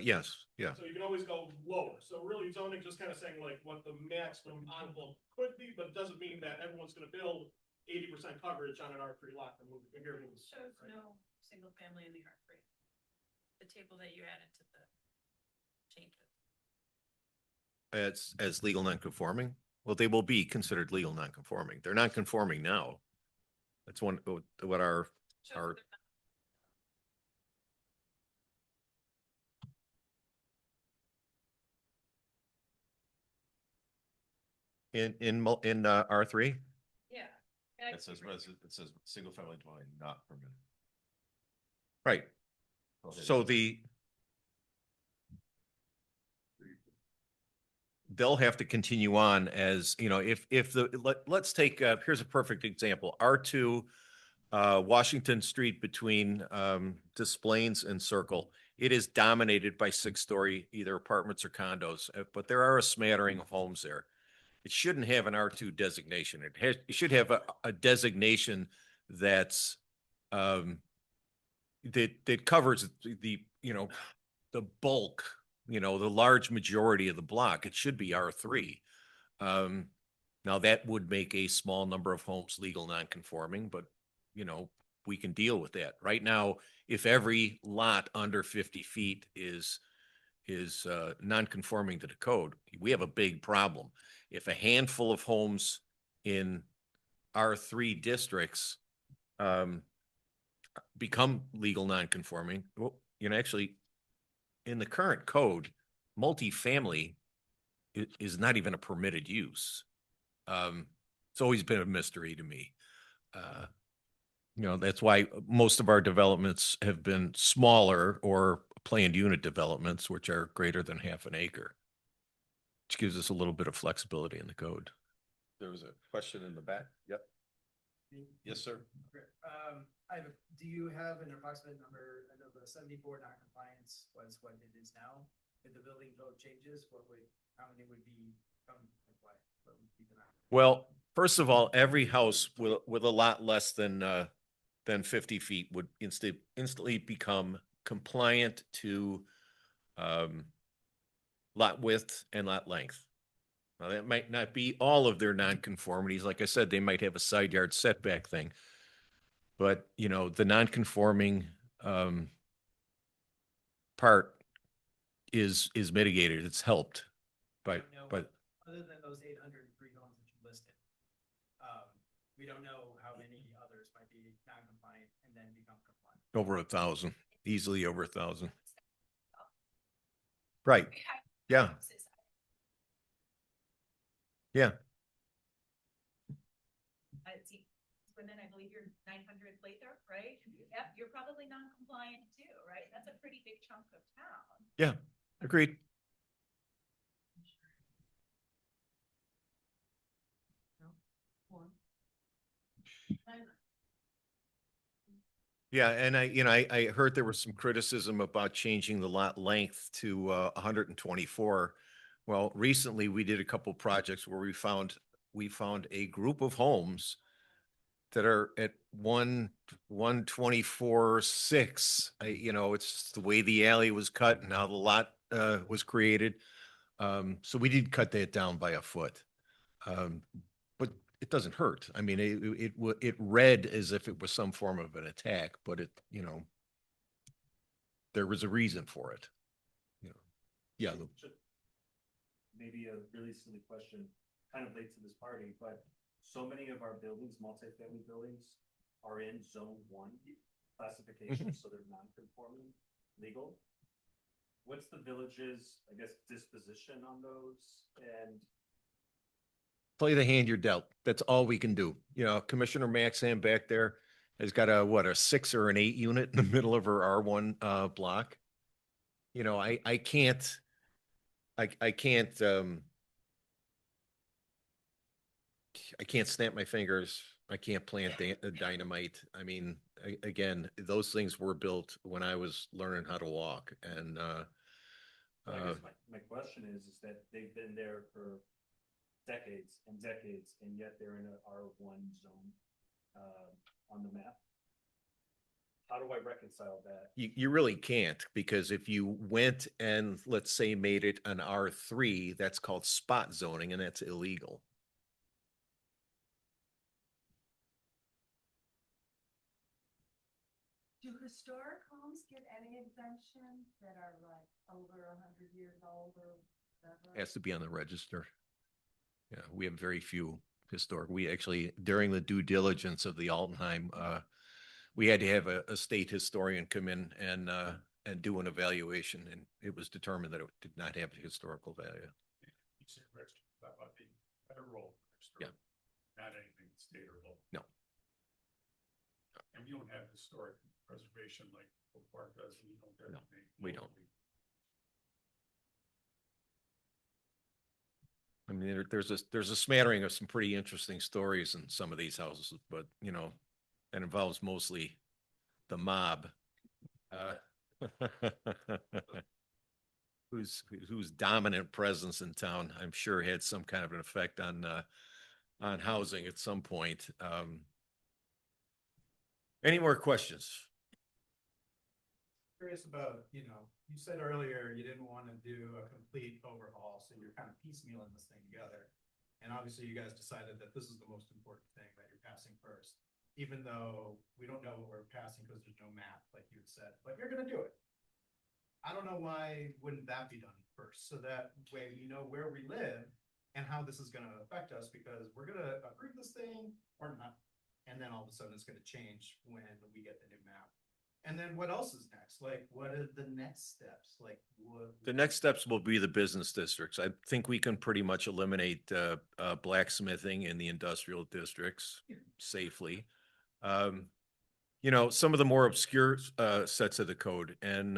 Yes, yeah. So you can always go lower. So really zoning just kind of saying like what the maximum envelope could be, but it doesn't mean that everyone's gonna build 80% coverage on an R3 lot. Shows no single family in the R3. The table that you added to the changes. As legal non-conforming. Well, they will be considered legal non-conforming. They're not conforming now. That's what our Shows that in R3. Yeah. It says single family dwelling not permitted. Right. So they'll have to continue on as, you know, if let's take, here's a perfect example, R2, Washington Street between Des Plaines and Circle. It is dominated by 6-story, either apartments or condos, but there are a smattering of homes there. It shouldn't have an R2 designation. It should have a designation that's that covers the, you know, the bulk, you know, the large majority of the block. It should be R3. Now that would make a small number of homes legal non-conforming, but you know, we can deal with that. Right now, if every lot under 50 feet is non-conforming to the code, we have a big problem. If a handful of homes in R3 districts become legal non-conforming, well, you know, actually in the current code, multifamily is not even a permitted use. It's always been a mystery to me. You know, that's why most of our developments have been smaller or planned unit developments, which are greater than half an acre, which gives us a little bit of flexibility in the code. There was a question in the back. Yep. Yes, sir. Do you have an approximate number? I know the 74 non-compliance was what it is now. If the building code changes, how many would become compliant? What would be the number? Well, first of all, every house with a lot less than 50 feet would instantly become compliant to lot width and lot length. Now, that might not be all of their nonconformities. Like I said, they might have a side yard setback thing. But, you know, the nonconforming part is mitigated. It's helped by. Other than those 803 homes that you listed, we don't know how many others might be non-compliant and then become compliant. Over 1,000, easily over 1,000. Right. Yeah. Yeah. And then I believe you're 900 later, right? Yep, you're probably non-compliant too, right? That's a pretty big chunk of town. Yeah, agreed. Yeah, and I heard there was some criticism about changing the lot length to 124. Well, recently we did a couple projects where we found a group of homes that are at 124.6. You know, it's the way the alley was cut and how the lot was created. So we did cut that down by a foot. But it doesn't hurt. I mean, it read as if it was some form of an attack, but it, you know, there was a reason for it. You know, yeah. maybe a really silly question, kind of late to this party, but so many of our buildings, multifamily buildings, are in zone one classification, so they're non-conforming legal. What's the village's, I guess, disposition on those? And Play the hand you're dealt. That's all we can do. You know, Commissioner Maxam back there has got a 6 or an 8 unit in the middle of her R1 block. You know, I can't, I can't, I can't snap my fingers. I can't plant dynamite. I mean, again, those things were built when I was learning how to walk, and so I guess my question is that they've been there for decades and decades, and yet they're in a R1 zone on the map. How do I reconcile that? you really can't, because if you went and let's say made it an R3, that's called spot zoning, and that's illegal. Do historic homes get any exemptions that are like over 100 years old or whatever? Has to be on the register. Yeah, we have very few historic. We actually, during the due diligence of the Altenheim, we had to have a state historian come in and do an evaluation, and it was determined that it did not have historical value. You said register, that might be a role. Yeah. Not anything state or local. No. And you don't have historic preservation like Oak Park does, and you don't have No, anything we don't. locally. I mean, there's a smattering of some pretty interesting stories in some of these houses, but you know, that involves mostly the mob. Whose dominant presence in town, I'm sure, had some kind of an effect on housing at some point. Any more questions? Curious about, you said earlier you didn't want to do a complete overhaul, so you're kind of piecemealing this thing together. And obviously you guys decided that this is the most important thing that you're passing first, even though we don't know what we're passing because there's no map, like you had said, but you're gonna do it. I don't know why wouldn't that be done first, so that way we know where we live and how this is gonna affect us, because we're gonna approve this thing or not. And then all of a sudden it's gonna change when we get the new map. And then what else is next? Like, what are the next steps? Like, what? The next steps will be the business districts. I think we can pretty much eliminate blacksmithing in the industrial districts safely. You know, some of the more obscure sets of the code, and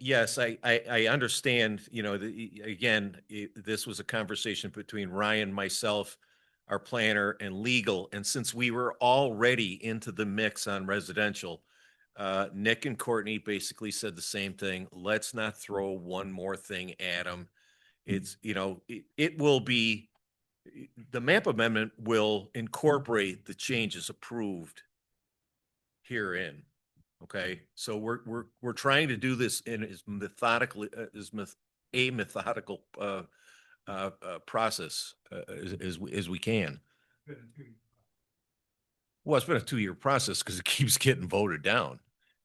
yes, I understand, you know, again, this was a conversation between Ryan, myself, our planner, and legal. And since we were already into the mix on residential, Nick and Courtney basically said the same thing. Let's not throw one more thing at them. It's, you know, it will be, the map amendment will incorporate the changes approved herein. Okay, so we're trying to do this in as methodically a methodical process as we can. Well, it's been a 2-year process because it keeps getting voted down,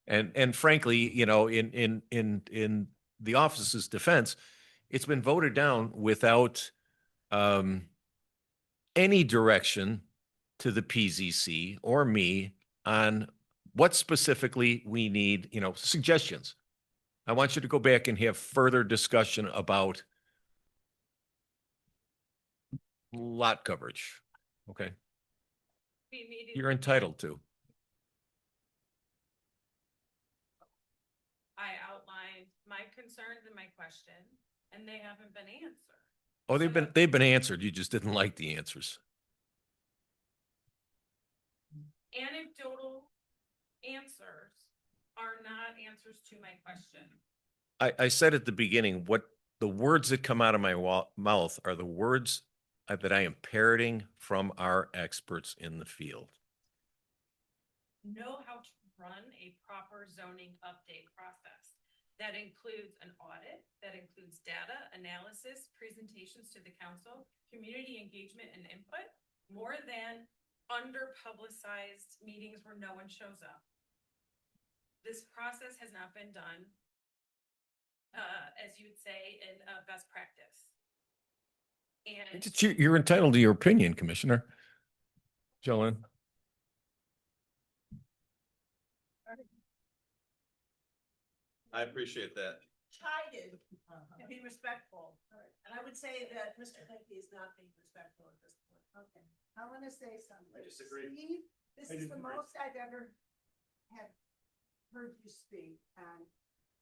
and frankly, you know, in the office's defense, it's been voted down without any direction to the PZC or me on what specifically we need, you know, suggestions. I want you to go back and have further discussion about lot coverage. Okay. You're entitled to. I outlined my concerns and my question, and they haven't been answered. Oh, they've been answered. You just didn't like the answers. Anecdotal answers are not answers to my question. I said at the beginning, what the words that come out of my mouth are the words that I am parroting from our experts in the field. Know how to run a proper zoning update process. That includes an audit, that includes data analysis, presentations to the council, community engagement and input, more than under-publicized meetings where no one shows up. This process has not been done as you would say, in best practice. And You're entitled to your opinion, Commissioner. Jolyn. I appreciate that. chided to be respectful. And I would say that Mr. Hickey is not being respectful at this point. Okay, I wanna say something. I disagree. Steve, this I is the disagree. most I've ever had heard you speak, and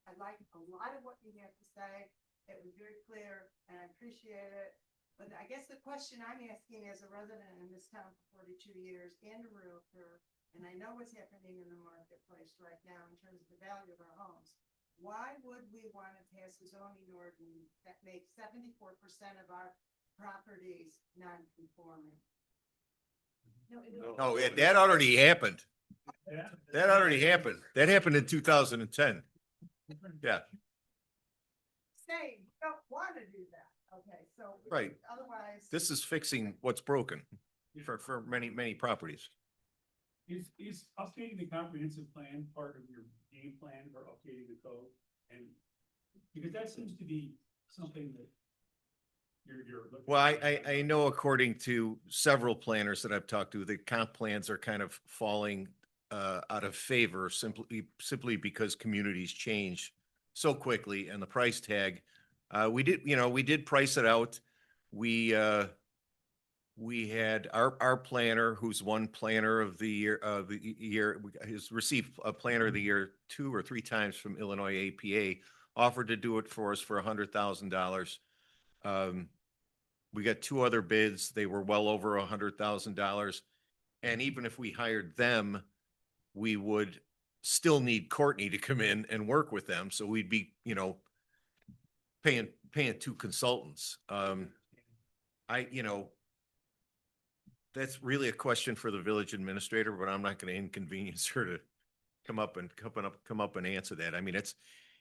I like a lot of what you have to say. It was very clear, and I appreciate it. But I guess the question I'm asking as a resident in this town for 42 years and a realtor, and I know what's happening in the marketplace right now in terms of the value of our homes. Why would we want to pass a zoning ordinance that makes 74% of our properties non-conforming? No, that already happened. Yeah. That already happened. That happened in 2010. Yeah, Say, we don't want to do that, okay, so. Right. Otherwise. this is fixing what's broken for many properties. Is updating the comprehensive plan part of your game plan for updating the code? And because that seems to be something that you're looking. Well, I know according to several planners that I've talked to, the comp plans are kind of falling out of favor simply because communities change so quickly and the price tag. We did price it out. We had our planner, who's won planner of the year, has received a planner of the year 2 or 3 times from Illinois APA, offered to do it for us for $100,000. We got 2 other bids. They were well over $100,000. And even if we hired them, we would still need Courtney to come in and work with them. So we'd be, paying 2 consultants. That's really a question for the village administrator, but I'm not going to inconvenience her to come up and answer that. I mean,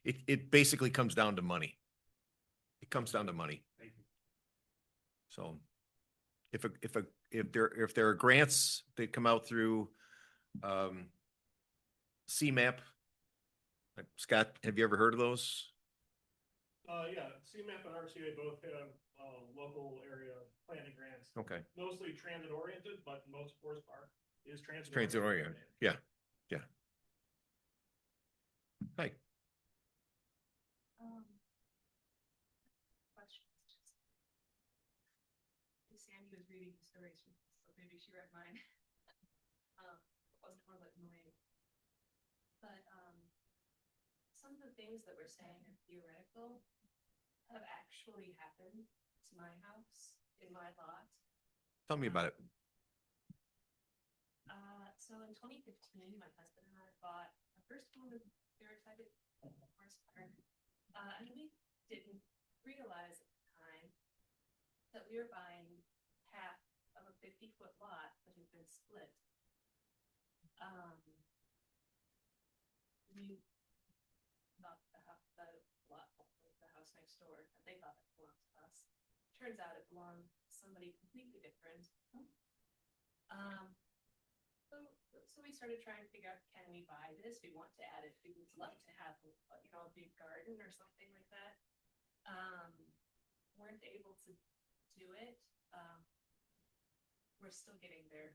it basically comes down to money. It comes down to money. So if there are grants that come out through CMAP, Scott, have you ever heard of those? Yeah, CMAP and RCA both have, local area planning grants. Okay. Mostly transit oriented, but most Forest Park is transit. Transit oriented. Yeah. Hi. Questions. Sandy was reading the stories, so maybe she read mine. It wasn't one that annoying. But some of the things that we're saying are theoretical have actually happened to my house in my lot. Tell me about it. So in 2015, my husband and I bought our first home in Irritated Forest Park. And we didn't realize at the time that we were buying half of a 50-foot lot that had been split. We thought the lot was the house next door, and they thought it belonged to us. Turns out it belonged to somebody completely different. So we started trying to figure out, can we buy this? We want to add it. We would love to have, a big garden or something like that. Weren't able to do it. We're still getting their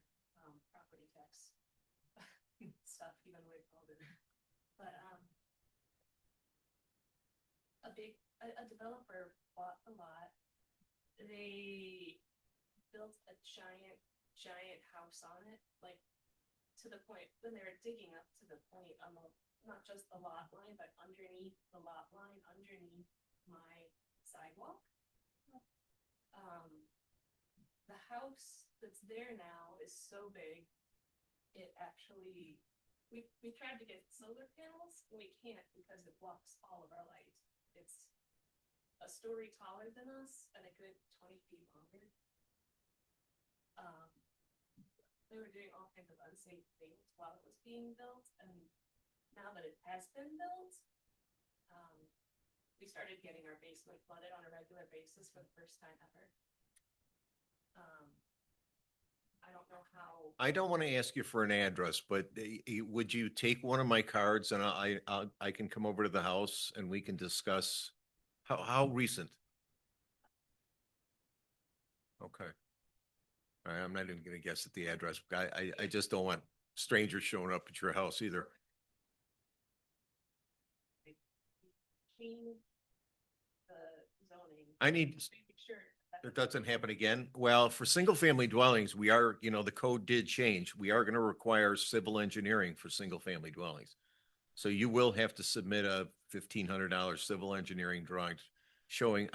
property tax stuff, even though we've called it. But a developer bought a lot. They built a giant house on it, like to the point when they were digging up to the point on not just the lot line, but underneath the lot line, underneath my sidewalk. The house that's there now is so big, it actually, we tried to get solar panels, and we can't because it blocks all of our light. It's a story taller than us and a good 20 feet longer. They were doing all kinds of unsafe things while it was being built, and now that it has been built, we started getting our basement flooded on a regular basis for the first time ever. I don't know how So, I don't want to ask you for an address, but would you take one of my cards and I can come over to the house and we can discuss how recent? Okay. All right, I'm not even gonna guess at the address. I just don't want strangers showing up at your house either. change the zoning. I need, Just making sure that- it doesn't happen again. Well, for single family dwellings, we are, the code did change. We are gonna require civil engineering for single family dwellings. So you will have to submit a $1,500 civil engineering drawing showing,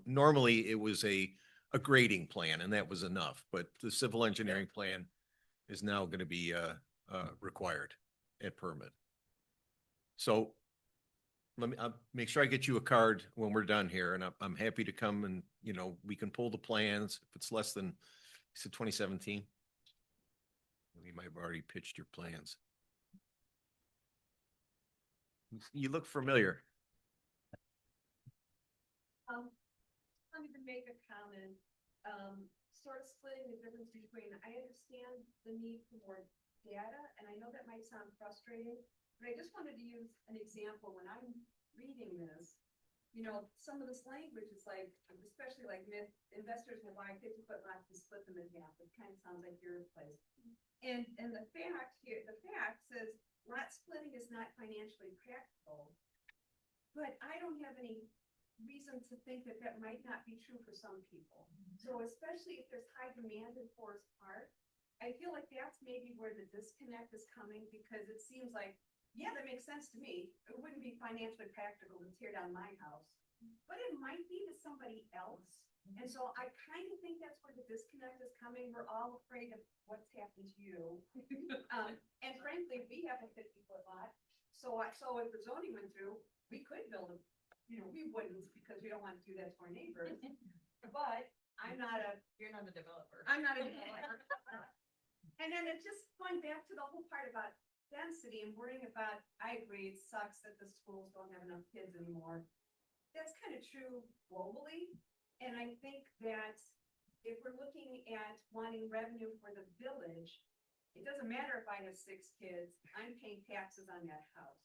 normally it was a grading plan and that was enough, but the civil engineering plan is now gonna be, required at permit. So let me, make sure I get you a card when we're done here, and I'm happy to come and, we can pull the plans. If it's less than, you said 2017? We might have already pitched your plans. You look familiar. Let me make a comment, sort of splitting the difference between, I understand the need for more data, and I know that might sound frustrating, but I just wanted to use an example when I'm reading this. Some of this language is like, especially like investors will buy 50-foot lots and split them in half. It kind of sounds like your place. And the fact here, the fact says lot splitting is not financially practical. But I don't have any reason to think that that might not be true for some people. So especially if there's high demand in Forest Park, I feel like that's maybe where the disconnect is coming, because it seems like, yeah, that makes sense to me. It wouldn't be financially practical to tear down my house, but it might be to somebody else. And so I kind of think that's where the disconnect is coming. We're all afraid of what's happened to you. And frankly, we have a 50-foot lot. So if the zoning went through, we could build we wouldn't, because we don't want to do that to our neighbors. But You're not a developer. I'm not a developer. And then it's just going back to the whole part about density and worrying about, I agree, it sucks that the schools don't have enough kids anymore. That's kind of true globally. And I think that if we're looking at wanting revenue for the village, it doesn't matter if I have 6 kids, I'm paying taxes on that house.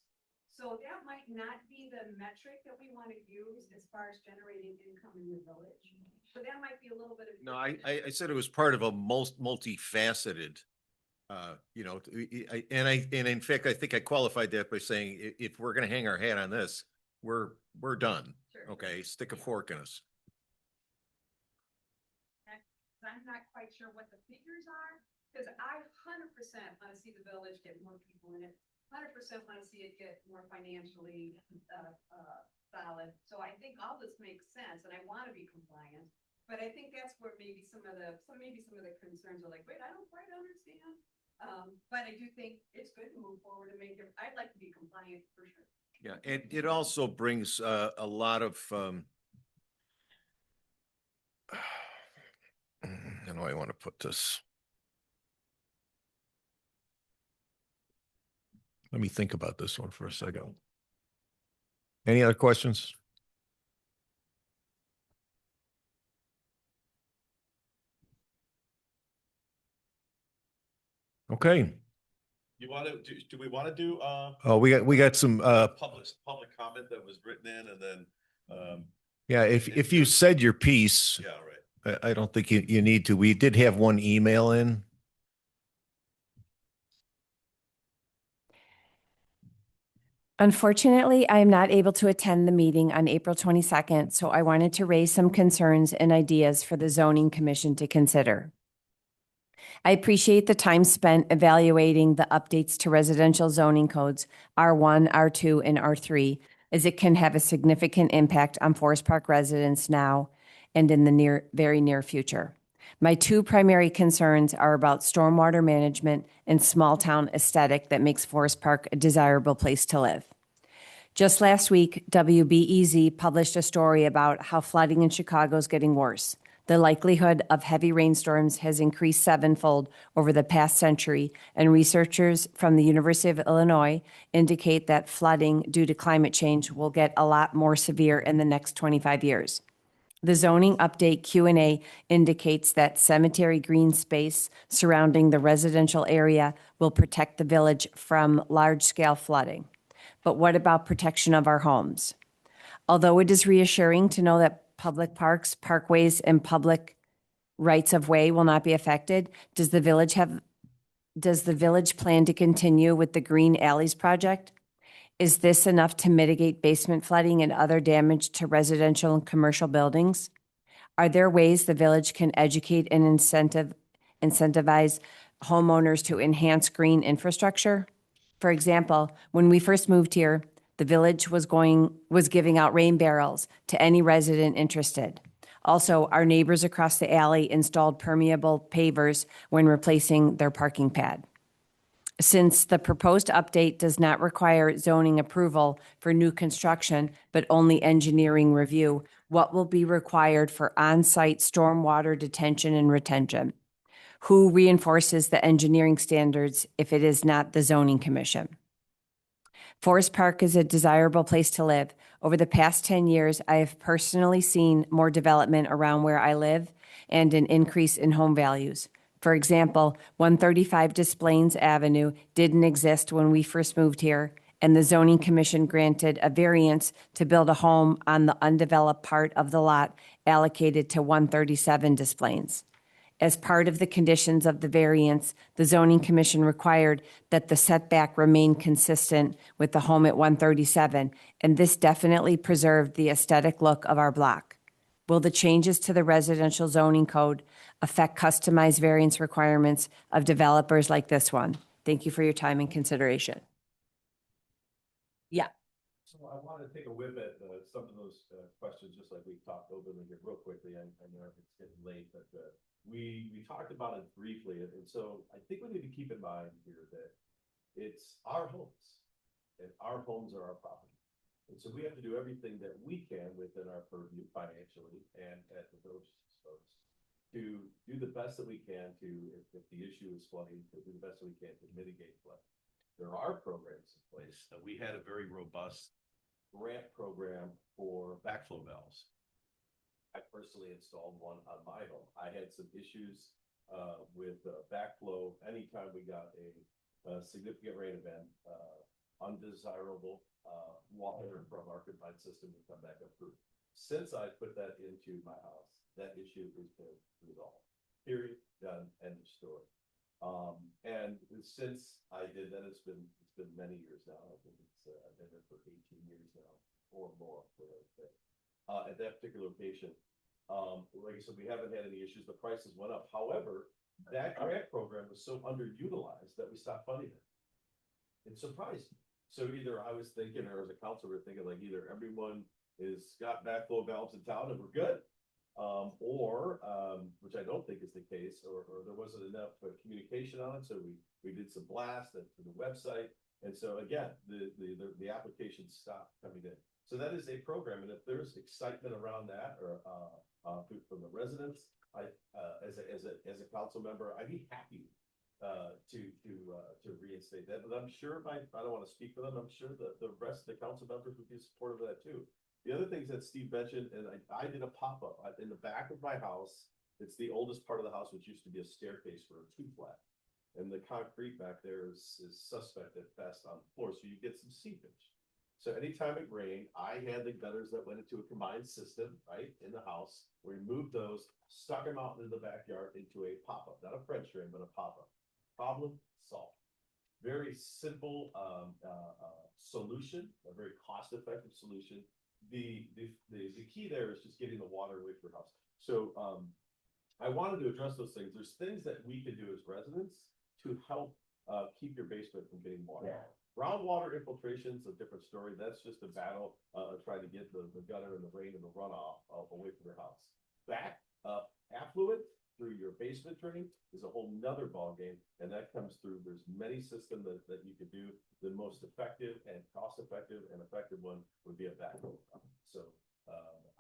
So that might not be the metric that we want to use as far as generating income in the village. So that might be a little bit of. No, I said it was part of a multifaceted, and in fact, I think I qualified that by saying if we're gonna hang our hat on this, we're done. Sure. Okay, stick a fork in us. I'm not quite sure what the figures are, because I 100% want to see the village get more people in it. 100% want to see it get more financially solid. So I think all this makes sense, and I want to be compliant. But I think that's where maybe some of the concerns are like, wait, I don't quite understand. But I do think it's good to move forward and make it. I'd like to be compliant for sure. Yeah, and it also brings a lot of how do I want to put this? Let me think about this one for a second. Any other questions? Okay. You want to, do we want to do, Oh, we got some, public comment that was written in, and then, yeah, if you said your piece, yeah, right. I don't think you need to. We did have one email in. Unfortunately, I am not able to attend the meeting on April 22nd, so I wanted to raise some concerns and ideas for the Zoning Commission to consider. I appreciate the time spent evaluating the updates to residential zoning codes R1, R2, and R3, as it can have a significant impact on Forest Park residents now and in the very near future. My 2 primary concerns are about stormwater management and small town aesthetic that makes Forest Park a desirable place to live. Just last week, WBEZ published a story about how flooding in Chicago is getting worse. The likelihood of heavy rainstorms has increased 7-fold over the past century, and researchers from the University of Illinois indicate that flooding due to climate change will get a lot more severe in the next 25 years. The zoning update Q&A indicates that cemetery green space surrounding the residential area will protect the village from large-scale flooding. But what about protection of our homes? Although it is reassuring to know that public parks, parkways, and public rights of way will not be affected, does the village plan to continue with the Green Alleys project? Is this enough to mitigate basement flooding and other damage to residential and commercial buildings? Are there ways the village can educate and incentivize homeowners to enhance green infrastructure? For example, when we first moved here, the village was giving out rain barrels to any resident interested. Also, our neighbors across the alley installed permeable pavers when replacing their parking pad. Since the proposed update does not require zoning approval for new construction, but only engineering review, what will be required for on-site stormwater detention and retention? Who reinforces the engineering standards if it is not the zoning commission? Forest Park is a desirable place to live. Over the past 10 years, I have personally seen more development around where I live and an increase in home values. For example, 135 Des Plaines Avenue didn't exist when we first moved here, and the zoning commission granted a variance to build a home on the undeveloped part of the lot allocated to 137 Des Plaines. As part of the conditions of the variance, the zoning commission required that the setback remain consistent with the home at 137, and this definitely preserved the aesthetic look of our block. Will the changes to the residential zoning code affect customized variance requirements of developers like this one? Thank you for your time and consideration. Yeah. So I want to take a whip at some of those questions, just like we talked openly here real quickly. I know it's getting late, but we talked about it briefly. And so I think we need to keep in mind here that it's our homes and our homes are our property. And so we have to do everything that we can within our purview financially and at the village to do the best that we can to, if the issue is flooding, to do the best that we can to mitigate flooding. There are programs in place. We had a very robust grant program for backflow valves. I personally installed one on my home. I had some issues with backflow anytime we got a significant rain event, undesirable water from our confined system would come back up through. Since I put that into my house, that issue has been resolved. Period. Done. End of story. And since I did that, it's been many years now. I think I've been there for 18 years now or more. At that particular location, like I said, we haven't had any issues. The prices went up. However, that grant program was so underutilized that we stopped funding it. It surprised me. So either I was thinking, or as a counselor, we're thinking like either everyone is got backflow valves in town and we're good, or which I don't think is the case, or there wasn't enough communication on it. So we did some blasts to the website, and so again, the application stopped coming in. So that is a program, and if there's excitement around that, or from the residents, as a council member, I'd be happy to reinstate that. But I'm sure I don't want to speak for them. I'm sure that the rest of the council members would be supportive of that too. The other things that Steve mentioned, and I did a pop-up in the back of my house. It's the oldest part of the house, which used to be a staircase for a 2-flat. And the concrete back there is suspect at best on the floor, so you get some seepage. So anytime it rained, I had the gutters that went into a combined system, right, in the house. We moved those, stuck them out into the backyard into a pop-up, not a French drain, but a pop-up. Problem solved. Very simple solution, a very cost-effective solution. The key there is just getting the water away from your house. So I wanted to address those things. There's things that we can do as residents to help keep your basement from getting water. Yeah. Groundwater infiltration is a different story. That's just a battle trying to get the gutter and the rain and the runoff away from your house. Back up affluent through your basement drain is a whole nother ballgame, and that comes through. There's many systems that you could do. The most effective and cost-effective and effective one would be a backflow. So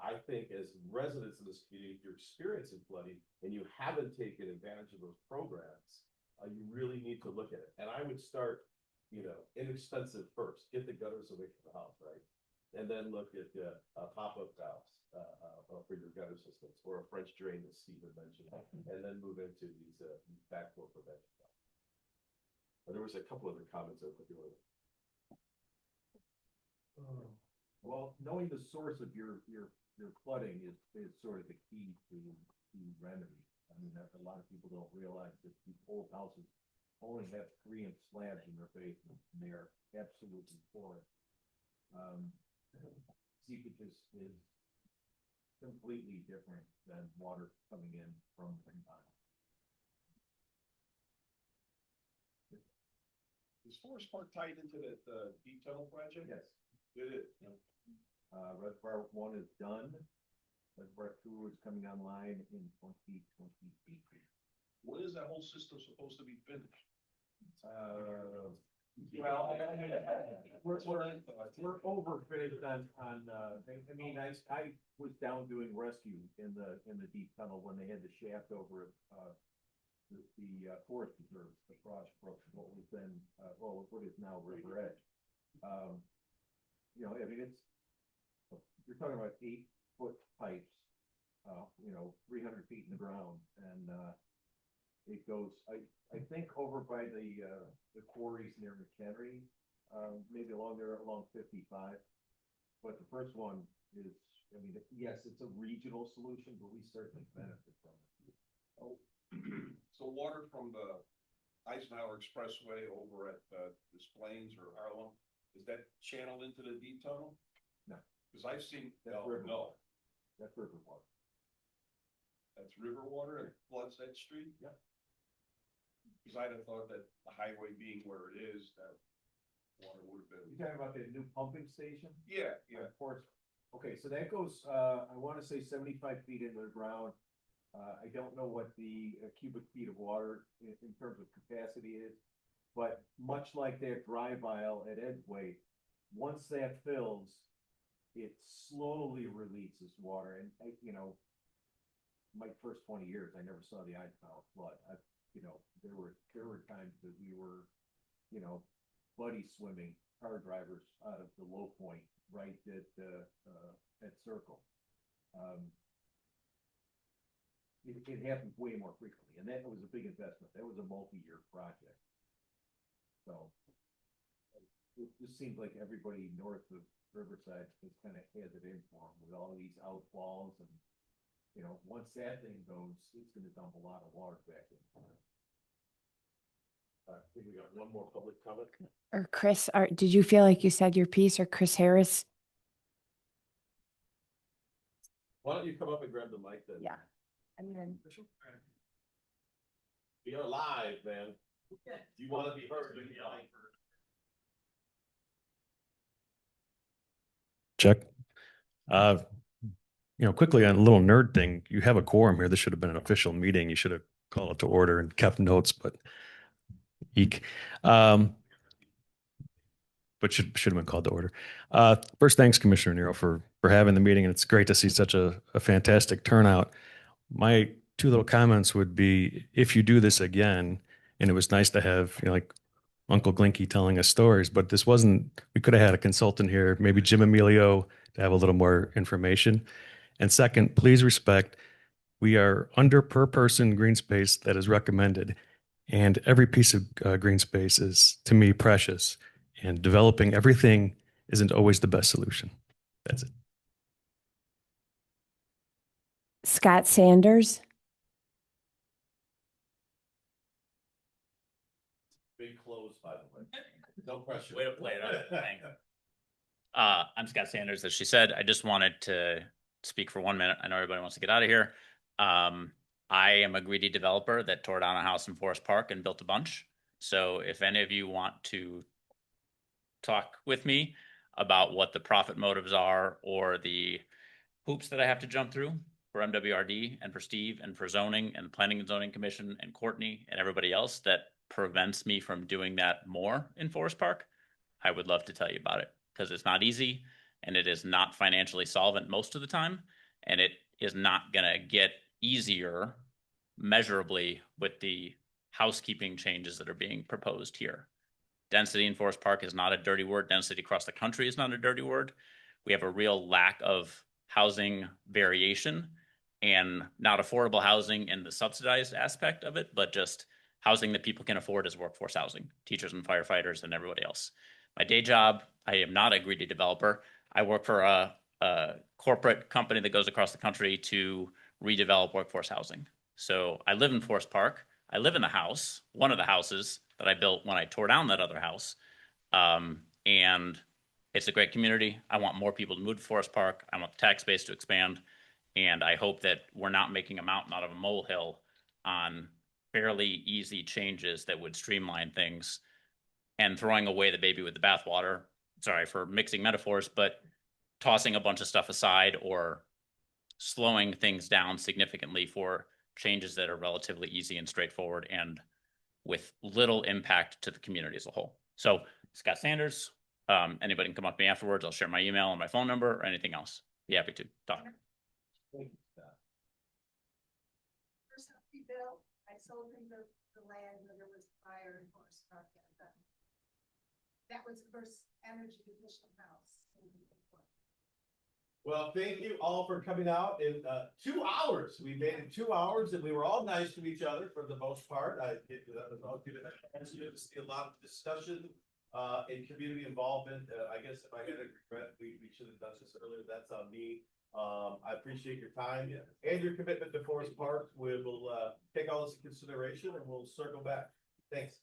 I think as residents in this community, if you're experiencing flooding and you haven't taken advantage of those programs, you really need to look at it. And I would start, inexpensive first. Get the gutters away from the house, right? And then look at pop-up valves. for your gutter systems, or a French drain that Stephen mentioned, and then move into these backflow prevention. There was a couple other comments that were. Well, knowing the source of your flooding is sort of the key to remedy. I mean, a lot of people don't realize that these old houses only have 3-inch slabs in their basement, and they are absolutely porous. Seepage is completely different than water coming in from behind. Is Forest Park tied into the deep tunnel project? Yes. It is. Reservoir 1 is done. Reservoir 2 is coming online in 2028. When is that whole system supposed to be finished? Well, we're over finished on, I mean, I was down doing rescue in the deep tunnel when they had the shaft over the forest reserve, the Frost Brook, what was then, what is now River Edge. You know, I mean, you're talking about 8-foot pipes, 300 feet in the ground, and it goes, I think over by the quarries near McHenry, maybe along 55. But the first one is, I mean, yes, it's a regional solution, but we certainly benefit from it. Oh, so water from the Eisenhower Expressway over at Des Plaines or Harlem, is that channeled into the deep tunnel? No. Because I've seen, That's river water. That's river water. That's river water and floods that street? Yeah. Because I'd have thought that the highway being where it is, that water would have been. You talking about the new pumping station? Yeah, yeah. Of course. Okay, so that goes, I want to say 75 feet into the ground. I don't know what the cubic feet of water in terms of capacity is, but much like that drive aisle at Edgeway, once that fills, it slowly releases water. And my first 20 years, I never saw the Eisenhower flood. There were times that we were, buddy swimming car drivers out of the low point right at Circle. It happens way more frequently, and that was a big investment. That was a multi-year project. So it just seems like everybody north of Riverside has kind of had it in for them with all these outfalls, and once that thing goes, it's going to dump a lot of water back in. I think we got one more public comment. Or Chris, did you feel like you said your piece, or Chris Harris? Why don't you come up and grab the mic then? Yeah. And then You're live, man. You want to be heard? Check. Quickly on a little nerd thing, you have a quorum here. This should have been an official meeting. You should have called it to order and kept notes, but eek. But should have been called to order. First, thanks, Commissioner Nero, for having the meeting, and it's great to see such a fantastic turnout. My two little comments would be, if you do this again, and it was nice to have, like Uncle Glinky telling us stories, but this wasn't, we could have had a consultant here, maybe Jim Emilio, to have a little more information. And second, please respect, we are under per person green space that is recommended. And every piece of green space is, to me, precious. And developing everything isn't always the best solution. That's it. Scott Sanders. Big close, by the way. No pressure. Way to play it out. Thank you. I'm Scott Sanders, as she said. I just wanted to speak for 1 minute. I know everybody wants to get out of here. I am a greedy developer that tore down a house in Forest Park and built a bunch. So if any of you want to talk with me about what the profit motives are or the hoops that I have to jump through for MWRD and for Steve and for zoning and the Planning and Zoning Commission and Courtney and everybody else that prevents me from doing that more in Forest Park, I would love to tell you about it, because it's not easy and it is not financially solvent most of the time, and it is not going to get easier measurably with the housekeeping changes that are being proposed here. Density in Forest Park is not a dirty word. Density across the country is not a dirty word. We have a real lack of housing variation and not affordable housing in the subsidized aspect of it, but just housing that people can afford as workforce housing, teachers and firefighters and everybody else. My day job, I am not a greedy developer. I work for a corporate company that goes across the country to redevelop workforce housing. So I live in Forest Park. I live in the house, one of the houses that I built when I tore down that other house. And it's a great community. I want more people to move to Forest Park. I want the tax base to expand. And I hope that we're not making a mountain out of a molehill on fairly easy changes that would streamline things and throwing away the baby with the bathwater. Sorry for mixing metaphors, but tossing a bunch of stuff aside or slowing things down significantly for changes that are relatively easy and straightforward and with little impact to the community as a whole. So Scott Sanders, anybody can come up to me afterwards. I'll share my email and my phone number or anything else. Be happy to talk. First house we built, I sold him the land when there was fire in Forest Park. That was the first energy efficient house. Well, thank you all for coming out in 2 hours. We made it 2 hours and we were all nice to each other for the most part. I see a lot of discussion and community involvement. I guess if I had a regret, we should have done this earlier. That's on me. I appreciate your time and your commitment to Forest Park. We will take all this into consideration and we'll circle back. Thanks.